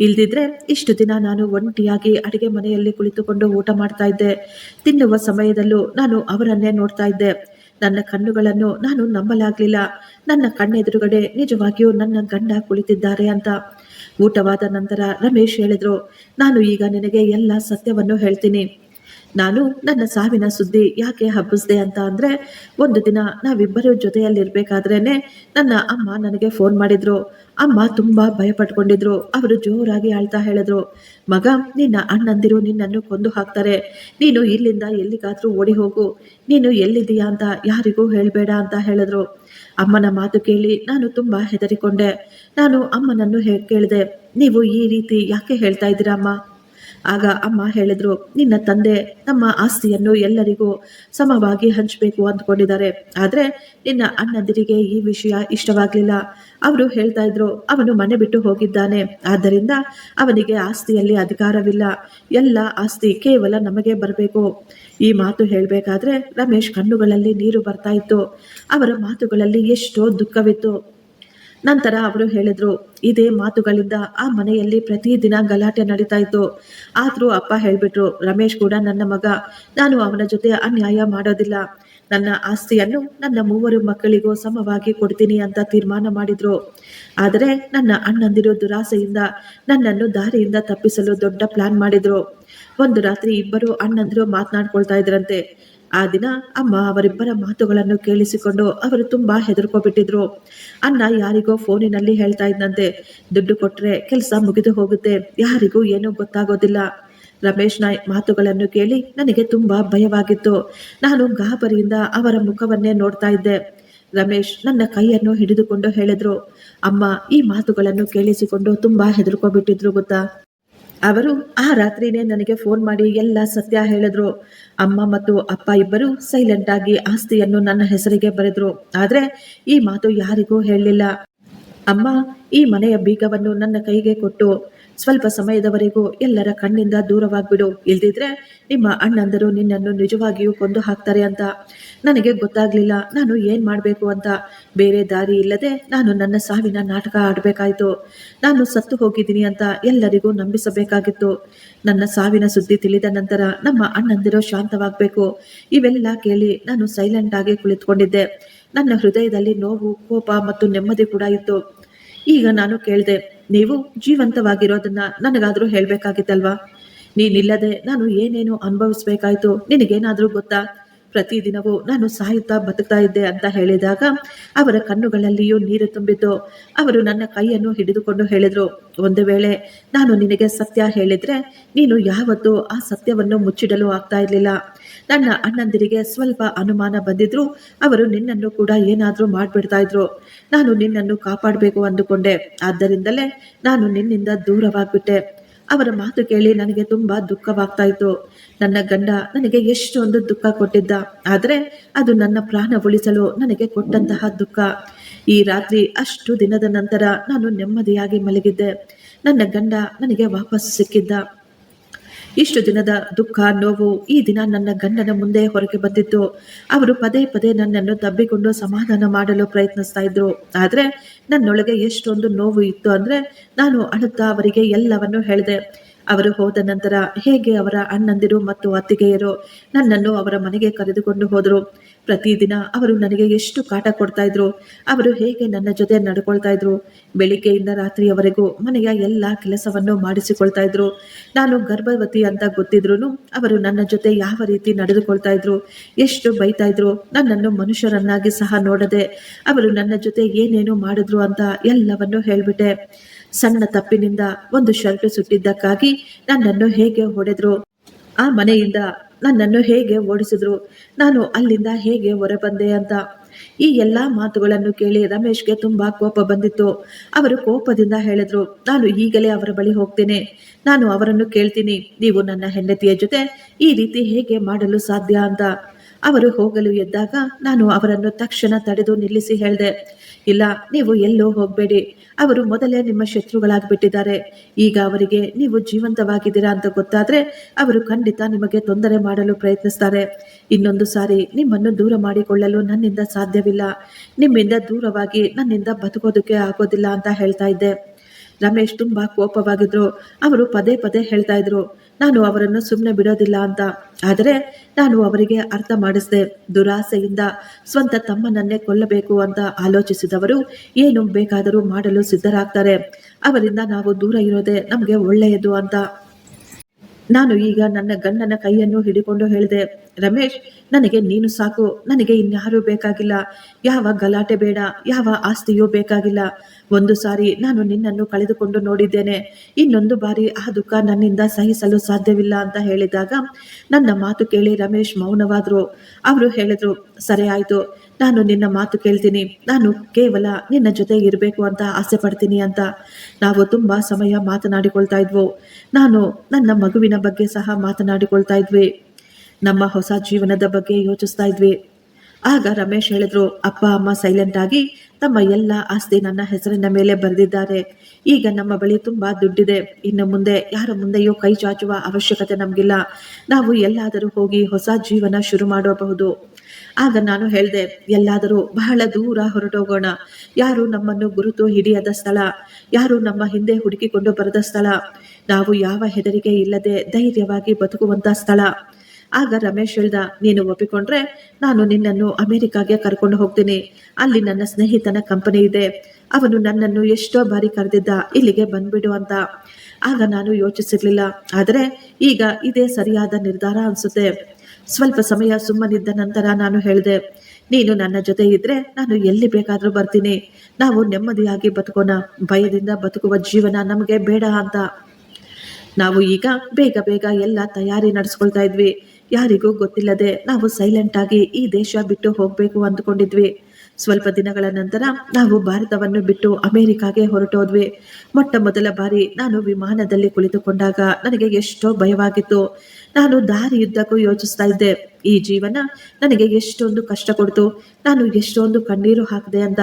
ಇಲ್ದಿದ್ರೆ ಇಷ್ಟು ದಿನ ನಾನು ಒಂಟಿಯಾಗಿ ಅಡಿಗೆ ಮನೆಯಲ್ಲಿ ಕುಳಿತುಕೊಂಡು ಊಟ ಮಾಡ್ತಾ ಇದ್ದೆ. ತಿನ್ನುವ ಸಮಯದಲ್ಲೂ ನಾನು ಅವರನ್ನೇ ನೋಡ್ತಾ ಇದ್ದೆ. ನನ್ನ ಕಣ್ಣುಗಳನ್ನು ನಾನು ನಂಬಲಾಗ್ಲಿಲ್ಲ. ನನ್ನ ಕಣ್ಣೆದುರುಗಡೆ ನಿಜವಾಗಿಯೂ ನನ್ನ ಗಂಡ ಕುಳಿತಿದ್ದಾರೆ ಅಂತ. ಊಟವಾದ ನಂತರ ರಮೇಶ್ ಹೇಳಿದ್ರು, ನಾನು ಈಗ ನಿನಗೆ ಎಲ್ಲ ಸತ್ಯವನ್ನು ಹೇಳ್ತೀನಿ. ನಾನು ನನ್ನ ಸಾವಿನ ಸುದ್ದಿ ಯಾಕೆ ಹಬ್ಬಿಸ್ದೆ ಅಂತ ಅಂದರೆ, ಒಂದು ದಿನ ನಾವಿಬ್ಬರು ಜೊತೆಯಲ್ಲಿರ್ಬೇಕಾದ್ರೇನೆ ನನ್ನ ಅಮ್ಮ ನನಗೆ ಫೋನ್ ಮಾಡಿದ್ರು. ಅಮ್ಮ ತುಂಬ ಭಯಪಟ್ಕೊಂಡಿದ್ರು. ಅವರು ಜೋರಾಗಿ ಅಳ್ತಾ ಹೇಳಿದ್ರು, ಮಗ, ನಿನ್ನ ಅಣ್ಣಂದಿರು ನಿನ್ನನ್ನು ಕೊಂದು ಹಾಕ್ತಾರೆ. ನೀನು ಇಲ್ಲಿಂದ ಎಲ್ಲಿಗಾದ್ರೂ ಓಡಿ ಹೋಗು. ನೀನು ಎಲ್ಲಿದ್ದೀಯಾ ಅಂತ ಯಾರಿಗೂ ಹೇಳಬೇಡ ಅಂತ ಹೇಳಿದ್ರು. ಅಮ್ಮನ ಮಾತು ಕೇಳಿ ನಾನು ತುಂಬ ಹೆದರಿಕೊಂಡೆ. ನಾನು ಅಮ್ಮನನ್ನು ಕೇಳಿದೆ, ನೀವು ಈ ರೀತಿ ಯಾಕೆ ಹೇಳ್ತಾ ಇದ್ದೀರಾ ಅಮ್ಮ? ಆಗ ಅಮ್ಮ ಹೇಳಿದ್ರು, ನಿನ್ನ ತಂದೆ ನಮ್ಮ ಆಸ್ತಿಯನ್ನು ಎಲ್ಲರಿಗೂ ಸಮವಾಗಿ ಹಂಚಬೇಕು ಅಂದ್ಕೊಂಡಿದ್ದಾರೆ. ಆದರೆ ನಿನ್ನ ಅಣ್ಣಂದಿರಿಗೆ ಈ ವಿಷಯ ಇಷ್ಟವಾಗಲಿಲ್ಲ. ಅವರು ಹೇಳ್ತಾ ಇದ್ರು, ಅವನು ಮನೆ ಬಿಟ್ಟು ಹೋಗಿದ್ದಾನೆ, ಆದ್ದರಿಂದ ಅವನಿಗೆ ಆಸ್ತಿಯಲ್ಲಿ ಅಧಿಕಾರವಿಲ್ಲ. ಎಲ್ಲ ಆಸ್ತಿ ಕೇವಲ ನಮಗೆ ಬರಬೇಕು. ಈ ಮಾತು ಹೇಳಬೇಕಾದ್ರೆ ರಮೇಶ್ ಕಣ್ಣುಗಳಲ್ಲಿ ನೀರು ಬರ್ತಾ ಇತ್ತು. ಅವರ ಮಾತುಗಳಲ್ಲಿ ಎಷ್ಟೋ ದುಃಖವಿತ್ತು. ನಂತರ ಅವರು ಹೇಳಿದ್ರು, ಇದೇ ಮಾತುಗಳಿಂದ ಆ ಮನೆಯಲ್ಲಿ ಪ್ರತಿದಿನ ಗಲಾಟೆ ನಡೀತಾ ಇತ್ತು. ಆದ್ರೂ ಅಪ್ಪ ಹೇಳ್ಬಿಟ್ರು, ರಮೇಶ್ ಕೂಡ ನನ್ನ ಮಗ, ನಾನು ಅವನ ಜೊತೆ ಅನ್ಯಾಯ ಮಾಡೋದಿಲ್ಲ, ನನ್ನ ಆಸ್ತಿಯನ್ನು ನನ್ನ 3 ಮಕ್ಕಳಿಗೂ ಸಮವಾಗಿ ಕೊಡ್ತೀನಿ ಅಂತ ತೀರ್ಮಾನ ಮಾಡಿದ್ರು. ಆದರೆ ನನ್ನ ಅಣ್ಣಂದಿರು ದುರಾಸೆಯಿಂದ ನನ್ನನ್ನು ದಾರಿಯಿಂದ ತಪ್ಪಿಸಲು ದೊಡ್ಡ ಪ್ಲಾನ್ ಮಾಡಿದ್ರು. ಒಂದು ರಾತ್ರಿ ಇಬ್ಬರು ಅಣ್ಣಂದಿರು ಮಾತನಾಡ್ಕೊಳ್ತಾ ಇದ್ರಂತೆ. ಆ ದಿನ ಅಮ್ಮ ಅವರಿಬ್ಬರ ಮಾತುಗಳನ್ನು ಕೇಳಿಸಿಕೊಂಡು ಅವರು ತುಂಬಾ ಹೆದರ್ಕೊಬಿಟ್ಟಿದ್ರು. ಅಣ್ಣ ಯಾರಿಗೋ ಫೋನಿನಲ್ಲಿ ಹೇಳ್ತಾ ಇದ್ದಂತೆ, ದುಡ್ಡು ಕೊಟ್ರೆ ಕೆಲಸ ಮುಗಿದು ಹೋಗುತ್ತೆ, ಯಾರಿಗೂ ಏನೂ ಗೊತ್ತಾಗೋದಿಲ್ಲ. ರಮೇಶ್ ನಾಯ್ ಮಾತುಗಳನ್ನು ಕೇಳಿ ನನಗೆ ತುಂಬಾ ಭಯವಾಗಿತ್ತು. ನಾನು ಗಾಬರಿಯಿಂದ ಅವರ ಮುಖವನ್ನೇ ನೋಡ್ತಾ ಇದ್ದೆ. ರಮೇಶ್ ನನ್ನ ಕೈಯನ್ನು ಹಿಡಿದುಕೊಂಡು ಹೇಳಿದ್ರು, ಅಮ್ಮ ಈ ಮಾತುಗಳನ್ನು ಕೇಳಿಸಿಕೊಂಡು ತುಂಬಾ ಹೆದರ್ಕೊಬಿಟ್ಟಿದ್ರು ಗೊತ್ತಾ. ಅವರು ಆ ರಾತ್ರಿನೇ ನನಗೆ ಫೋನ್ ಮಾಡಿ ಎಲ್ಲ ಸತ್ಯ ಹೇಳಿದ್ರು. ಅಮ್ಮ ಮತ್ತು ಅಪ್ಪ ಇಬ್ಬರು ಸೈಲೆಂಟ್ ಆಗಿ ಆಸ್ತಿಯನ್ನು ನನ್ನ ಹೆಸರಿಗೆ ಬರೆದ್ರು. ಆದ್ರೆ ಈ ಮಾತು ಯಾರಿಗೂ ಹೇಳಲಿಲ್ಲ. ಅಮ್ಮ ಈ ಮನೆಯ ಬೀಗವನ್ನು ನನ್ನ ಕೈಗೆ ಕೊಟ್ಟು, ಸ್ವಲ್ಪ ಸಮಯದವರೆಗೂ ಎಲ್ಲರ ಕಣ್ಣಿಂದ ದೂರವಾಗ್ಬಿಡು, ಇಲ್ದಿದ್ರೆ ನಿಮ್ಮ ಅಣ್ಣಂದರು ನಿನ್ನನ್ನು ನಿಜವಾಗಿಯೂ ಕೊಂದು ಹಾಕ್ತಾರೆ ಅಂತ. ನನಗೆ ಗೊತ್ತಾಗ್ಲಿಲ್ಲ ನಾನು ಏನ್ ಮಾಡ್ಬೇಕು ಅಂತ. ಬೇರೆ ದಾರಿ ಇಲ್ಲದೆ ನಾನು ನನ್ನ ಸಾವಿನ ನಾಟಕ ಆಡ್ಬೇಕಾಯ್ತು. ನಾನು ಸತ್ತು ಹೋಗಿದ್ದೀನಿ ಅಂತ ಎಲ್ಲರಿಗೂ ನಂಬಿಸಬೇಕಾಗಿತ್ತು. ನನ್ನ ಸಾವಿನ ಸುದ್ದಿ ತಿಳಿದ ನಂತರ ನಮ್ಮ ಅಣ್ಣಂದಿರೋ ಶಾಂತವಾಗಬೇಕು. ಇವೆಲ್ಲ ಕೇಳಿ ನಾನು ಸೈಲೆಂಟ್ ಆಗಿ ಕುಳಿತುಕೊಂಡಿದ್ದೆ. ನನ್ನ ಹೃದಯದಲ್ಲಿ ನೋವು, ಕೋಪ ಮತ್ತು ನೆಮ್ಮದಿ ಕೂಡ ಇತ್ತು. ಈಗ ನಾನು ಕೇಳಿದೆ, ನೀವು ಜೀವಂತವಾಗಿರೋದನ್ನ ನನಗಾದ್ರೂ ಹೇಳ್ಬೇಕಾಗಿತ್ತಲ್ವಾ? ನೀನಿಲ್ಲದೆ ನಾನು ಏನೇನು ಅನುಭವಿಸ್ಬೇಕಾಯ್ತು ನಿನಗೇನಾದ್ರೂ ಗೊತ್ತಾ? ಪ್ರತಿದಿನವೂ ನಾನು ಸಾಯುತ್ತಾ ಬದುಕ್ತಾ ಇದ್ದೆ ಅಂತ ಹೇಳಿದಾಗ ಅವರ ಕಣ್ಣುಗಳಲ್ಲಿಯೂ ನೀರು ತುಂಬಿತು. ಅವರು ನನ್ನ ಕೈಯನ್ನು ಹಿಡಿದುಕೊಂಡು ಹೇಳಿದ್ರು, ಒಂದು ವೇಳೆ ನಾನು ನಿನಗೆ ಸತ್ಯ ಹೇಳಿದ್ರೆ ನೀನು ಯಾವತ್ತೂ ಆ ಸತ್ಯವನ್ನು ಮುಚ್ಚಿಡಲು ಆಗ್ತಾ ಇರಲಿಲ್ಲ. ನನ್ನ ಅಣ್ಣಂದಿರಿಗೆ ಸ್ವಲ್ಪ ಅನುಮಾನ ಬಂದಿದ್ರು ಅವರು ನಿನ್ನನ್ನು ಕೂಡ ಏನಾದ್ರೂ ಮಾಡ್ಬಿಡ್ತಾ ಇದ್ರು. ನಾನು ನಿನ್ನನ್ನು ಕಾಪಾಡಬೇಕು ಅಂದುಕೊಂಡೆ, ಆದ್ದರಿಂದಲೇ ನಾನು ನಿನ್ನಿಂದ ದೂರವಾಗ್ಬಿಟ್ಟೆ. ಅವರ ಮಾತು ಕೇಳಿ ನನಗೆ ತುಂಬಾ ದುಃಖವಾಗ್ತಾ ಇತ್ತು. ನನ್ನ ಗಂಡ ನನಗೆ ಎಷ್ಟೊಂದು ದುಃಖ ಕೊಟ್ಟಿದ್ದ, ಆದರೆ ಅದು ನನ್ನ ಪ್ರಾಣ ಉಳಿಸಲು ನನಗೆ ಕೊಟ್ಟಂತಹ ದುಃಖ. ಈ ರಾತ್ರಿ ಅಷ್ಟು ದಿನದ ನಂತರ ನಾನು ನೆಮ್ಮದಿಯಾಗಿ ಮಲಗಿದ್ದೆ. ನನ್ನ ಗಂಡ ನನಗೆ ವಾಪಸ್ ಸಿಕ್ಕಿದ್ದ. ಇಷ್ಟು ದಿನದ ದುಃಖ, ನೋವು ಈ ದಿನ ನನ್ನ ಗಂಡನ ಮುಂದೆ ಹೊರಗೆ ಬಂದಿತ್ತು. ಅವರು ಪದೇ ಪದೇ ನನ್ನನ್ನು ತಬ್ಬಿಕೊಂಡು ಸಮಾಧಾನ ಮಾಡಲು ಪ್ರಯತ್ನಿಸ್ತಾ ಇದ್ರು. ಆದ್ರೆ ನನ್ನೊಳಗೆ ಎಷ್ಟೊಂದು ನೋವು ಇತ್ತು ಅಂದ್ರೆ ನಾನು ಅಳುತ್ತಾ ಅವರಿಗೆ ಎಲ್ಲವನ್ನೂ ಹೇಳಿದೆ. ಅವರು ಹೋದ ನಂತರ ಹೇಗೆ ಅವರ ಅಣ್ಣಂದಿರು ಮತ್ತು ಅತ್ತಿಗೆಯರು ನನ್ನನ್ನು ಅವರ ಮನೆಗೆ ಕರೆದುಕೊಂಡು ಹೋದರು. ಪ್ರತಿದಿನ ಅವರು ನನಗೆ ಎಷ್ಟು ಕಾಟ ಕೊಡ್ತಾ ಇದ್ರು, ಅವರು ಹೇಗೆ ನನ್ನ ಜೊತೆ ನಡ್ಕೊಳ್ತಾ ಇದ್ರು. ಬೆಳಿಗ್ಗೆಯಿಂದ ರಾತ್ರಿಯವರೆಗೂ ಮನೆಯ ಎಲ್ಲ ಕೆಲಸವನ್ನು ಮಾಡಿಸಿಕೊಳ್ತಾ ಇದ್ರು. ನಾನು ಗರ್ಭವತಿ ಅಂತ ಗೊತ್ತಿದ್ರು ಅವರು ನನ್ನ ಜೊತೆ ಯಾವ ರೀತಿ ನಡೆದುಕೊಳ್ತಾ ಇದ್ರು, ಎಷ್ಟು ಬೈತಾ ಇದ್ರು. ನನ್ನನ್ನು ಮನುಷ್ಯರನ್ನಾಗಿ ಸಹ ನೋಡದೆ ಅವರು ನನ್ನ ಜೊತೆ ಏನೇನು ಮಾಡಿದ್ರು ಅಂತ ಎಲ್ಲವನ್ನೂ ಹೇಳ್ಬಿಟ್ಟೆ. ಸಣ್ಣ ತಪ್ಪಿನಿಂದ ಒಂದು ಶರ್ಟ್ ಸುಟ್ಟಿದ್ದಕ್ಕಾಗಿ ನನ್ನನ್ನು ಹೇಗೆ ಹೊಡೆದ್ರು, ಆ ಮನೆಯಿಂದ ನನ್ನನ್ನು ಹೇಗೆ ಓಡಿಸಿದ್ರು, ನಾನು ಅಲ್ಲಿಂದ ಹೇಗೆ ಹೊರಬಂದೆ ಅಂತ. ಈ ಎಲ್ಲಾ ಮಾತುಗಳನ್ನು ಕೇಳಿ ರಮೇಶ್ಗೆ ತುಂಬಾ ಕೋಪ ಬಂದಿತ್ತು. ಅವರು ಕೋಪದಿಂದ ಹೇಳಿದ್ರು, ನಾನು ಈಗಲೇ ಅವರ ಬಳಿ ಹೋಗ್ತೇನೆ, ನಾನು ಅವರನ್ನು ಕೇಳ್ತೀನಿ, ನೀವು ನನ್ನ ಹೆಂಡತಿಯ ಜೊತೆ ಈ ರೀತಿ ಹೇಗೆ ಮಾಡಲು ಸಾಧ್ಯ ಅಂತ. ಅವರು ಹೋಗಲು ಎದ್ದಾಗ ನಾನು ಅವರನ್ನು ತಕ್ಷಣ ತಡೆದು ನಿಲ್ಲಿಸಿ ಹೇಳಿದೆ, ಇಲ್ಲ, ನೀವು ಎಲ್ಲೂ ಹೋಗಬೇಡಿ, ಅವರು ಮೊದಲೇ ನಿಮ್ಮ ಶತ್ರುಗಳಾಗ್ಬಿಟ್ಟಿದ್ದಾರೆ. ಈಗ ಅವರಿಗೆ ನೀವು ಜೀವಂತವಾಗಿದ್ದೀರಾ ಅಂತ ಗೊತ್ತಾದ್ರೆ ಅವರು ಖಂಡಿತ ನಿಮಗೆ ತೊಂದರೆ ಮಾಡಲು ಪ್ರಯತ್ನಿಸ್ತಾರೆ. ಇನ್ನೊಂದು ಸಾರಿ ನಿಮ್ಮನ್ನು ದೂರ ಮಾಡಿಕೊಳ್ಳಲು ನನ್ನಿಂದ ಸಾಧ್ಯವಿಲ್ಲ, ನಿಮ್ಮಿಂದ ದೂರವಾಗಿ ನನ್ನಿಂದ ಬದುಕೋದಕ್ಕೆ ಆಗೋದಿಲ್ಲ ಅಂತ ಹೇಳ್ತಾ ಇದ್ದೆ. ರಮೇಶ್ ತುಂಬಾ ಕೋಪವಾಗಿದ್ರು. ಅವರು ಪದೇ ಪದೇ ಹೇಳ್ತಾ ಇದ್ರು, ನಾನು ಅವರನ್ನು ಸುಮ್ಮನೆ ಬಿಡೋದಿಲ್ಲ ಅಂತ. ಆದರೆ ನಾನು ಅವರಿಗೆ ಅರ್ಥ ಮಾಡಿಸಿದೆ, ದುರಾಸೆಯಿಂದ ಸ್ವಂತ ತಮ್ಮನನ್ನೇ ಕೊಲ್ಲಬೇಕು ಅಂತ ಆಲೋಚಿಸಿದವರು ಏನು ಬೇಕಾದರೂ ಮಾಡಲು ಸಿದ್ಧರಾಗ್ತಾರೆ. ಅವರಿಂದ ನಾವು ದೂರ ಇರೋದೇ ನಮಗೆ ಒಳ್ಳೆಯದು ಅಂತ. ನಾನು ಈಗ ನನ್ನ ಗಂಡನ ಕೈಯನ್ನು ಹಿಡಿಕೊಂಡು ಹೇಳಿದೆ, ರಮೇಶ್, ನನಗೆ ನೀನು ಸಾಕು, ನನಗೆ ಇನ್ಯಾರೂ ಬೇಕಾಗಿಲ್ಲ, ಯಾವ ಗಲಾಟೆ ಬೇಡ, ಯಾವ ಆಸ್ತಿಯೂ ಬೇಕಾಗಿಲ್ಲ. ಒಂದು ಸಾರಿ ನಾನು ನಿನ್ನನ್ನು ಕಳೆದುಕೊಂಡು ನೋಡಿದ್ದೇನೆ, ಇನ್ನೊಂದು ಬಾರಿ ಆ ದುಃಖ ನನ್ನಿಂದ ಸಹಿಸಲು ಸಾಧ್ಯವಿಲ್ಲ ಅಂತ ಹೇಳಿದಾಗ ನನ್ನ ಮಾತು ಕೇಳಿ ರಮೇಶ್ ಮೌನವಾದ್ರು. ಅವರು ಹೇಳಿದ್ರು, ಸರಿ ಆಯ್ತು, ನಾನು ನಿನ್ನ ಮಾತು ಕೇಳ್ತೀನಿ, ನಾನು ಕೇವಲ ನಿನ್ನ ಜೊತೆ ಇರಬೇಕು ಅಂತ ಆಸೆ ಪಡ್ತೀನಿ ಅಂತ. ನಾವು ತುಂಬಾ ಸಮಯ ಮಾತನಾಡಿಕೊಳ್ತಾ ಇದ್ವು. ನಾನು ನನ್ನ ಮಗುವಿನ ಬಗ್ಗೆ ಸಹ ಮಾತನಾಡಿಕೊಳ್ತಾ ಇದ್ವಿ, ನಮ್ಮ ಹೊಸ ಜೀವನದ ಬಗ್ಗೆ ಯೋಚಿಸ್ತಾ ಇದ್ವಿ. ಆಗ ರಮೇಶ್ ಹೇಳಿದ್ರು, ಅಪ್ಪ ಅಮ್ಮ ಸೈಲೆಂಟ್ ಆಗಿ ತಮ್ಮ ಎಲ್ಲ ಆಸ್ತಿ ನನ್ನ ಹೆಸರಿನ ಮೇಲೆ ಬರೆದಿದ್ದಾರೆ. ಈಗ ನಮ್ಮ ಬಳಿ ತುಂಬಾ ದುಡ್ಡಿದೆ, ಇನ್ನು ಮುಂದೆ ಯಾರ ಮುಂದೆಯೂ ಕೈ ಚಾಚುವ ಅವಶ್ಯಕತೆ ನಮಗಿಲ್ಲ. ನಾವು ಎಲ್ಲಾದರೂ ಹೋಗಿ ಹೊಸ ಜೀವನ ಶುರು ಮಾಡಬಹುದು. ಆಗ ನಾನು ಹೇಳಿದೆ, ಎಲ್ಲಾದರೂ ಬಹಳ ದೂರ ಹೊರಟೋಗೋಣ. ಯಾರು ನಮ್ಮನ್ನು ಗುರುತು ಹಿಡಿಯದ ಸ್ಥಳ, ಯಾರು ನಮ್ಮ ಹಿಂದೆ ಹುಡುಕಿಕೊಂಡು ಬರದ ಸ್ಥಳ, ನಾವು ಯಾವ ಹೆದರಿಕೆ ಇಲ್ಲದೆ ಧೈರ್ಯವಾಗಿ ಬದುಕುವಂತ ಸ್ಥಳ. ಆಗ ರಮೇಶ್ ಹೇಳ್ದ, ನೀನು ಒಪ್ಪಿಕೊಂಡ್ರೆ ನಾನು ನಿನ್ನನ್ನು ಅಮೆರಿಕಾಗೆ ಕರ್ಕೊಂಡು ಹೋಗ್ತೀನಿ. ಅಲ್ಲಿ ನನ್ನ ಸ್ನೇಹಿತನ ಕಂಪನಿ ಇದೆ. ಅವನು ನನ್ನನ್ನು ಎಷ್ಟೋ ಬಾರಿ ಕರೆದಿದ್ದ, ಇಲ್ಲಿಗೆ ಬಂದ್ಬಿಡು ಅಂತ. ಆಗ ನಾನು ಯೋಚಿಸಿರ್ಲಿಲ್ಲ, ಆದರೆ ಈಗ ಇದೇ ಸರಿಯಾದ ನಿರ್ಧಾರ ಅನ್ಸುತ್ತೆ. ಸ್ವಲ್ಪ ಸಮಯ ಸುಮ್ಮನಿದ್ದ ನಂತರ ನಾನು ಹೇಳಿದೆ, ನೀನು ನನ್ನ ಜೊತೆ ಇದ್ರೆ ನಾನು ಎಲ್ಲಿ ಬೇಕಾದ್ರೂ ಬರ್ತೀನಿ. ನಾವು ನೆಮ್ಮದಿಯಾಗಿ ಬದುಕೋಣ. ಭಯದಿಂದ ಬದುಕುವ ಜೀವನ ನಮಗೆ ಬೇಡ ಅಂತ. ನಾವು ಈಗ ಬೇಗ ಬೇಗ ಎಲ್ಲ ತಯಾರಿ ನಡೆಸ್ಕೊಳ್ತಾ ಇದ್ವಿ. ಯಾರಿಗೂ ಗೊತ್ತಿಲ್ಲದೆ ನಾವು ಸೈಲೆಂಟ್ ಆಗಿ ಈ ದೇಶ ಬಿಟ್ಟು ಹೋಗ್ಬೇಕು ಅಂದ್ಕೊಂಡಿದ್ವಿ. ಸ್ವಲ್ಪ ದಿನಗಳ ನಂತರ ನಾವು ಭಾರತವನ್ನು ಬಿಟ್ಟು ಅಮೆರಿಕಾಗೆ ಹೊರಟೋದ್ವಿ. ಮೊಟ್ಟ ಮೊದಲ ಬಾರಿ ನಾನು ವಿಮಾನದಲ್ಲಿ ಕುಳಿತುಕೊಂಡಾಗ ನನಗೆ ಎಷ್ಟೋ ಭಯವಾಗಿತ್ತು. ನಾನು ದಾರಿಯುದ್ದಕ್ಕೂ ಯೋಚಿಸ್ತಾ ಇದ್ದೆ, ಈ ಜೀವನ ನನಗೆ ಎಷ್ಟೊಂದು ಕಷ್ಟ ಕೊಡ್ತು, ನಾನು ಎಷ್ಟೊಂದು ಕಣ್ಣೀರು ಹಾಕಿದೆ ಅಂತ.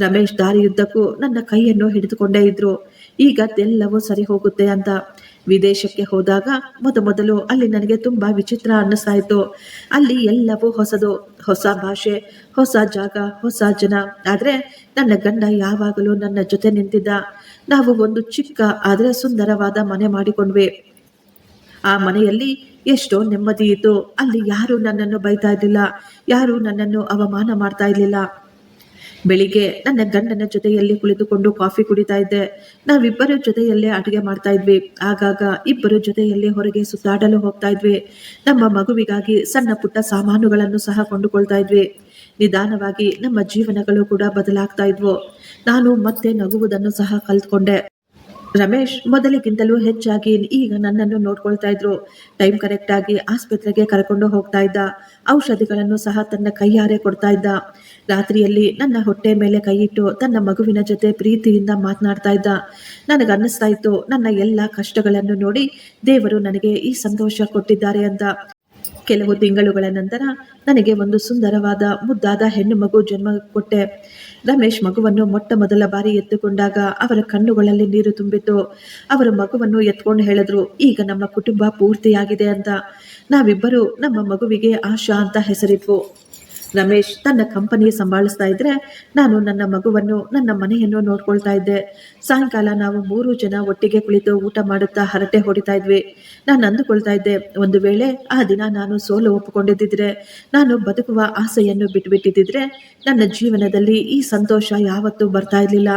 ರಮೇಶ್ ದಾರಿಯುದ್ದಕ್ಕೂ ನನ್ನ ಕೈಯನ್ನು ಹಿಡಿದುಕೊಂಡೇ ಇದ್ರು, ಈಗ ಎಲ್ಲವೂ ಸರಿ ಹೋಗುತ್ತೆ ಅಂತ. ವಿದೇಶಕ್ಕೆ ಹೋದಾಗ ಮೊದಲು ಅಲ್ಲಿ ನನಗೆ ತುಂಬಾ ವಿಚಿತ್ರ ಅನ್ನಿಸ್ತಾ ಇತ್ತು. ಅಲ್ಲಿ ಎಲ್ಲವೂ ಹೊಸದು, ಹೊಸ ಭಾಷೆ, ಹೊಸ ಜಾಗ, ಹೊಸ ಜನ. ಆದ್ರೆ ನನ್ನ ಗಂಡ ಯಾವಾಗಲೂ ನನ್ನ ಜೊತೆ ನಿಂತಿದ್ದ. ನಾವು ಒಂದು ಚಿಕ್ಕ ಆದ್ರೆ ಸುಂದರವಾದ ಮನೆ ಮಾಡಿಕೊಂಡ್ವಿ. ಆ ಮನೆಯಲ್ಲಿ ಎಷ್ಟೋ ನೆಮ್ಮದಿ ಇತ್ತು. ಅಲ್ಲಿ ಯಾರು ನನ್ನನ್ನು ಬೈತಾ ಇರ್ಲಿಲ್ಲ, ಯಾರು ನನ್ನನ್ನು ಅವಮಾನ ಮಾಡ್ತಾ ಇರ್ಲಿಲ್ಲ. ಬೆಳಿಗ್ಗೆ ನನ್ನ ಗಂಡನ ಜೊತೆಯಲ್ಲಿ ಕುಳಿತುಕೊಂಡು ಕಾಫಿ ಕುಡಿತಾ ಇದ್ದೆ. ನಾವಿಬ್ಬರ ಜೊತೆಯಲ್ಲೇ ಅಡುಗೆ ಮಾಡ್ತಾ ಇದ್ವಿ. ಆಗಾಗ ಇಬ್ಬರು ಜೊತೆಯಲ್ಲಿ ಹೊರಗೆ ಸುತ್ತಾಡಲು ಹೋಗ್ತಾ ಇದ್ವಿ. ನಮ್ಮ ಮಗುವಿಗಾಗಿ ಸಣ್ಣ ಪುಟ್ಟ ಸಾಮಾನುಗಳನ್ನು ಸಹ ಕೊಂಡುಕೊಳ್ತಾ ಇದ್ವಿ. ನಿಧಾನವಾಗಿ ನಮ್ಮ ಜೀವನಗಳು ಕೂಡ ಬದಲಾಗ್ತಾ ಇದ್ವು. ನಾನು ಮತ್ತೆ ನಗುವುದನ್ನು ಸಹ ಕಲ್ತ್ಕೊಂಡೆ. ರಮೇಶ್ ಮೊದಲಿಗಿಂತಲೂ ಹೆಚ್ಚಾಗಿ ಈಗ ನನ್ನನ್ನು ನೋಡ್ಕೊಳ್ತಾ ಇದ್ರು. ಟೈಮ್ ಕರೆಕ್ಟ್ ಆಗಿ ಆಸ್ಪತ್ರೆಗೆ ಕರ್ಕೊಂಡು ಹೋಗ್ತಾ ಇದ್ದ. ಔಷಧಿಗಳನ್ನು ಸಹ ತನ್ನ ಕೈಯಾರೆ ಕೊಡ್ತಾ ಇದ್ದ. ರಾತ್ರಿಯಲ್ಲಿ ನನ್ನ ಹೊಟ್ಟೆ ಮೇಲೆ ಕೈಯಿಟ್ಟು ತನ್ನ ಮಗುವಿನ ಜೊತೆ ಪ್ರೀತಿಯಿಂದ ಮಾತನಾಡ್ತಾ ಇದ್ದ. ನನಗನ್ನಿಸ್ತಾ ಇತ್ತು, ನನ್ನ ಎಲ್ಲ ಕಷ್ಟಗಳನ್ನು ನೋಡಿ ದೇವರು ನನಗೆ ಈ ಸಂತೋಷ ಕೊಟ್ಟಿದ್ದಾರೆ ಅಂತ. ಕೆಲವು ತಿಂಗಳುಗಳ ನಂತರ ನನಗೆ ಒಂದು ಸುಂದರವಾದ ಮುದ್ದಾದ ಹೆಣ್ಣು ಮಗು ಜನ್ಮ ಕೊಟ್ಟೆ. ರಮೇಶ್ ಮಗುವನ್ನು ಮೊಟ್ಟ ಮೊದಲ ಬಾರಿ ಎತ್ತುಕೊಂಡಾಗ ಅವರ ಕಣ್ಣುಗಳಲ್ಲಿ ನೀರು ತುಂಬಿತ್ತು. ಅವರು ಮಗುವನ್ನು ಎತ್ಕೊಂಡು ಹೇಳಿದ್ರು, ಈಗ ನಮ್ಮ ಕುಟುಂಬ ಪೂರ್ತಿಯಾಗಿದೆ ಅಂತ. ನಾವಿಬ್ಬರು ನಮ್ಮ ಮಗುವಿಗೆ ಆಶಾ ಅಂತ ಹೆಸರಿಟ್ವು. ರಮೇಶ್ ತನ್ನ ಕಂಪನಿ ಸಂಭಾಳಿಸ್ತಾ ಇದ್ರೆ ನಾನು ನನ್ನ ಮಗುವನ್ನು, ನನ್ನ ಮನೆಯನ್ನು ನೋಡ್ಕೊಳ್ತಾ ಇದ್ದೆ. ಸಾಯಂಕಾಲ ನಾವು 3 ಜನ ಒಟ್ಟಿಗೆ ಕುಳಿತು ಊಟ ಮಾಡುತ್ತಾ ಹರಟೆ ಹೊಡಿತಾ ಇದ್ವಿ. ನಾನು ಅಂದುಕೊಳ್ತಾ ಇದ್ದೆ, ಒಂದು ವೇಳೆ ಆ ದಿನ ನಾನು ಸೋಲು ಒಪ್ಪಿಕೊಂಡಿದ್ದಿದ್ರೆ, ನಾನು ಬದುಕುವ ಆಸೆಯನ್ನು ಬಿಟ್ಟುಬಿಟ್ಟಿದ್ದಿದ್ರೆ ನನ್ನ ಜೀವನದಲ್ಲಿ ಈ ಸಂತೋಷ ಯಾವತ್ತೂ ಬರ್ತಾ ಇರಲಿಲ್ಲ.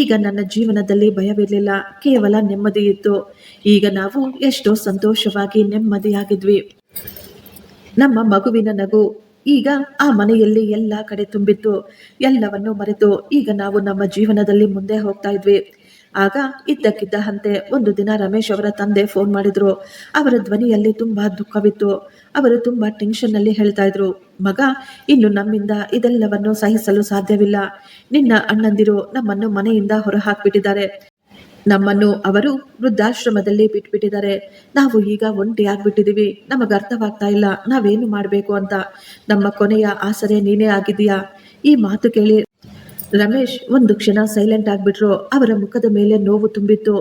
ಈಗ ನನ್ನ ಜೀವನದಲ್ಲಿ ಭಯವಿರಲಿಲ್ಲ, ಕೇವಲ ನೆಮ್ಮದಿ ಇತ್ತು. ಈಗ ನಾವು ಎಷ್ಟೋ ಸಂತೋಷವಾಗಿ ನೆಮ್ಮದಿಯಾಗಿದ್ವಿ. ನಮ್ಮ ಮಗುವಿನ ನಗು ಈಗ ಆ ಮನೆಯಲ್ಲಿ ಎಲ್ಲ ಕಡೆ ತುಂಬಿತ್ತು. ಎಲ್ಲವನ್ನು ಮರೆತು ಈಗ ನಾವು ನಮ್ಮ ಜೀವನದಲ್ಲಿ ಮುಂದೆ ಹೋಗ್ತಾ ಇದ್ವಿ. ಆಗ ಇದ್ದಕ್ಕಿದ್ದಂತೆ ಒಂದು ದಿನ ರಮೇಶ್ ಅವರ ತಂದೆ ಫೋನ್ ಮಾಡಿದ್ರು. ಅವರ ಧ್ವನಿಯಲ್ಲಿ ತುಂಬಾ ದುಃಖವಿತ್ತು. ಅವರು ತುಂಬಾ ಟೆನ್ಷನ್ ನಲ್ಲಿ ಹೇಳ್ತಾ ಇದ್ರು, ಮಗ, ಇನ್ನು ನಮ್ಮಿಂದ ಇದೆಲ್ಲವನ್ನು ಸಹಿಸಲು ಸಾಧ್ಯವಿಲ್ಲ. ನಿನ್ನ ಅಣ್ಣಂದಿರು ನಮ್ಮನ್ನು ಮನೆಯಿಂದ ಹೊರ ಹಾಕ್ಬಿಟ್ಟಿದ್ದಾರೆ. ನಮ್ಮನ್ನು ಅವರು ವೃದ್ಧಾಶ್ರಮದಲ್ಲಿ ಬಿಟ್ಬಿಟ್ಟಿದ್ದಾರೆ. ನಾವು ಈಗ ಒಂಟಿಯಾಗ್ಬಿಟ್ಟಿದೀವಿ. ನಮಗೆ ಅರ್ಥವಾಗ್ತಾ ಇಲ್ಲ ನಾವೇನು ಮಾಡಬೇಕು ಅಂತ. ನಮ್ಮ ಕೊನೆಯ ಆಸರೆ ನೀನೇ ಆಗಿದೀಯಾ. ಈ ಮಾತು ಕೇಳಿ ರಮೇಶ್ ಒಂದು ಕ್ಷಣ ಸೈಲೆಂಟ್ ಆಗ್ಬಿಟ್ರು. ಅವರ ಮುಖದ ಮೇಲೆ ನೋವು ತುಂಬಿತ್ತು.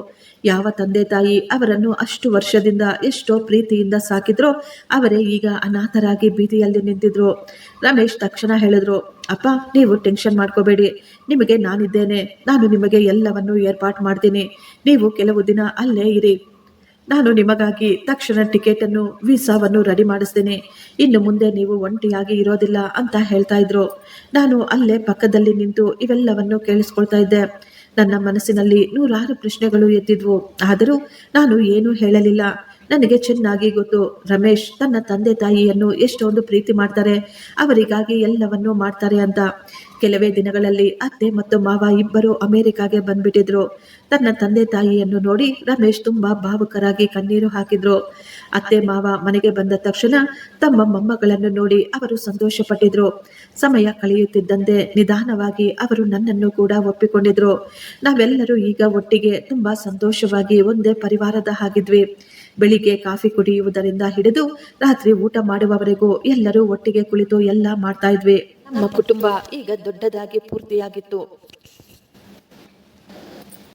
ಯಾವ ತಂದೆ ತಾಯಿ ಅವರನ್ನು ಅಷ್ಟು ವರ್ಷದಿಂದ ಎಷ್ಟೋ ಪ್ರೀತಿಯಿಂದ ಸಾಕಿದ್ರೋ ಅವರೇ ಈಗ ಅನಾಥರಾಗಿ ಬೀದಿಯಲ್ಲಿ ನಿಂತಿದ್ರು. ರಮೇಶ್ ತಕ್ಷಣ ಹೇಳಿದ್ರು, ಅಪ್ಪ, ನೀವು ಟೆನ್ಷನ್ ಮಾಡ್ಕೋಬೇಡಿ, ನಿಮಗೆ ನಾನಿದ್ದೇನೆ. ನಾನು ನಿಮಗೆ ಎಲ್ಲವನ್ನು ಏರ್ಪಾಟ್ ಮಾಡ್ತೀನಿ. ನೀವು ಕೆಲವು ದಿನ ಅಲ್ಲೇ ಇರಿ. ನಾನು ನಿಮಗಾಗಿ ತಕ್ಷಣ ಟಿಕೆಟನ್ನು, ವೀಸಾವನ್ನು ರೆಡಿ ಮಾಡಿಸ್ತೀನಿ. ಇನ್ನು ಮುಂದೆ ನೀವು ಒಂಟಿಯಾಗಿ ಇರೋದಿಲ್ಲ ಅಂತ ಹೇಳ್ತಾ ಇದ್ರು. ನಾನು ಅಲ್ಲೇ ಪಕ್ಕದಲ್ಲಿ ನಿಂತು ಇವೆಲ್ಲವನ್ನು ಕೇಳಿಸ್ಕೊಳ್ತಾ ಇದ್ದೆ. ನನ್ನ ಮನಸ್ಸಿನಲ್ಲಿ ನೂರಾರು ಪ್ರಶ್ನೆಗಳು ಎದ್ದಿದ್ವು. ಆದರೂ ನಾನು ಏನೂ ಹೇಳಲಿಲ್ಲ. ನನಗೆ ಚೆನ್ನಾಗಿ ಗೊತ್ತು, ರಮೇಶ್ ತನ್ನ ತಂದೆ ತಾಯಿಯನ್ನು ಎಷ್ಟೊಂದು ಪ್ರೀತಿ ಮಾಡ್ತಾರೆ, ಅವರಿಗಾಗಿ ಎಲ್ಲವನ್ನೂ ಮಾಡ್ತಾರೆ ಅಂತ. ಕೆಲವೇ ದಿನಗಳಲ್ಲಿ ಅತ್ತೆ ಮತ್ತು ಮಾವ ಇಬ್ಬರು ಅಮೆರಿಕಾಗೆ ಬಂದ್ಬಿಟ್ಟಿದ್ರು. ತನ್ನ ತಂದೆ ತಾಯಿಯನ್ನು ನೋಡಿ ರಮೇಶ್ ತುಂಬಾ ಭಾವುಕರಾಗಿ ಕಣ್ಣೀರು ಹಾಕಿದ್ರು. ಅತ್ತೆ ಮಾವ ಮನೆಗೆ ಬಂದ ತಕ್ಷಣ ತಮ್ಮ ಮೊಮ್ಮಗಳನ್ನು ನೋಡಿ ಅವರು ಸಂತೋಷ ಪಟ್ಟಿದ್ರು. ಸಮಯ ಕಳೆಯುತ್ತಿದ್ದಂತೆ ನಿಧಾನವಾಗಿ ಅವರು ನನ್ನನ್ನು ಕೂಡ ಒಪ್ಪಿಕೊಂಡಿದ್ರು. ನಾವೆಲ್ಲರೂ ಈಗ ಒಟ್ಟಿಗೆ ತುಂಬಾ ಸಂತೋಷವಾಗಿ ಒಂದೇ ಪರಿವಾರದ ಹಾಗಿದ್ವಿ. ಬೆಳಿಗ್ಗೆ ಕಾಫಿ ಕುಡಿಯುವುದರಿಂದ ಹಿಡಿದು ರಾತ್ರಿ ಊಟ ಮಾಡುವವರೆಗೂ ಎಲ್ಲರೂ ಒಟ್ಟಿಗೆ ಕುಳಿತು ಎಲ್ಲ ಮಾಡ್ತಾ ಇದ್ವಿ. ನಮ್ಮ ಕುಟುಂಬ ಈಗ ದೊಡ್ಡದಾಗಿ ಪೂರ್ತಿಯಾಗಿತ್ತು.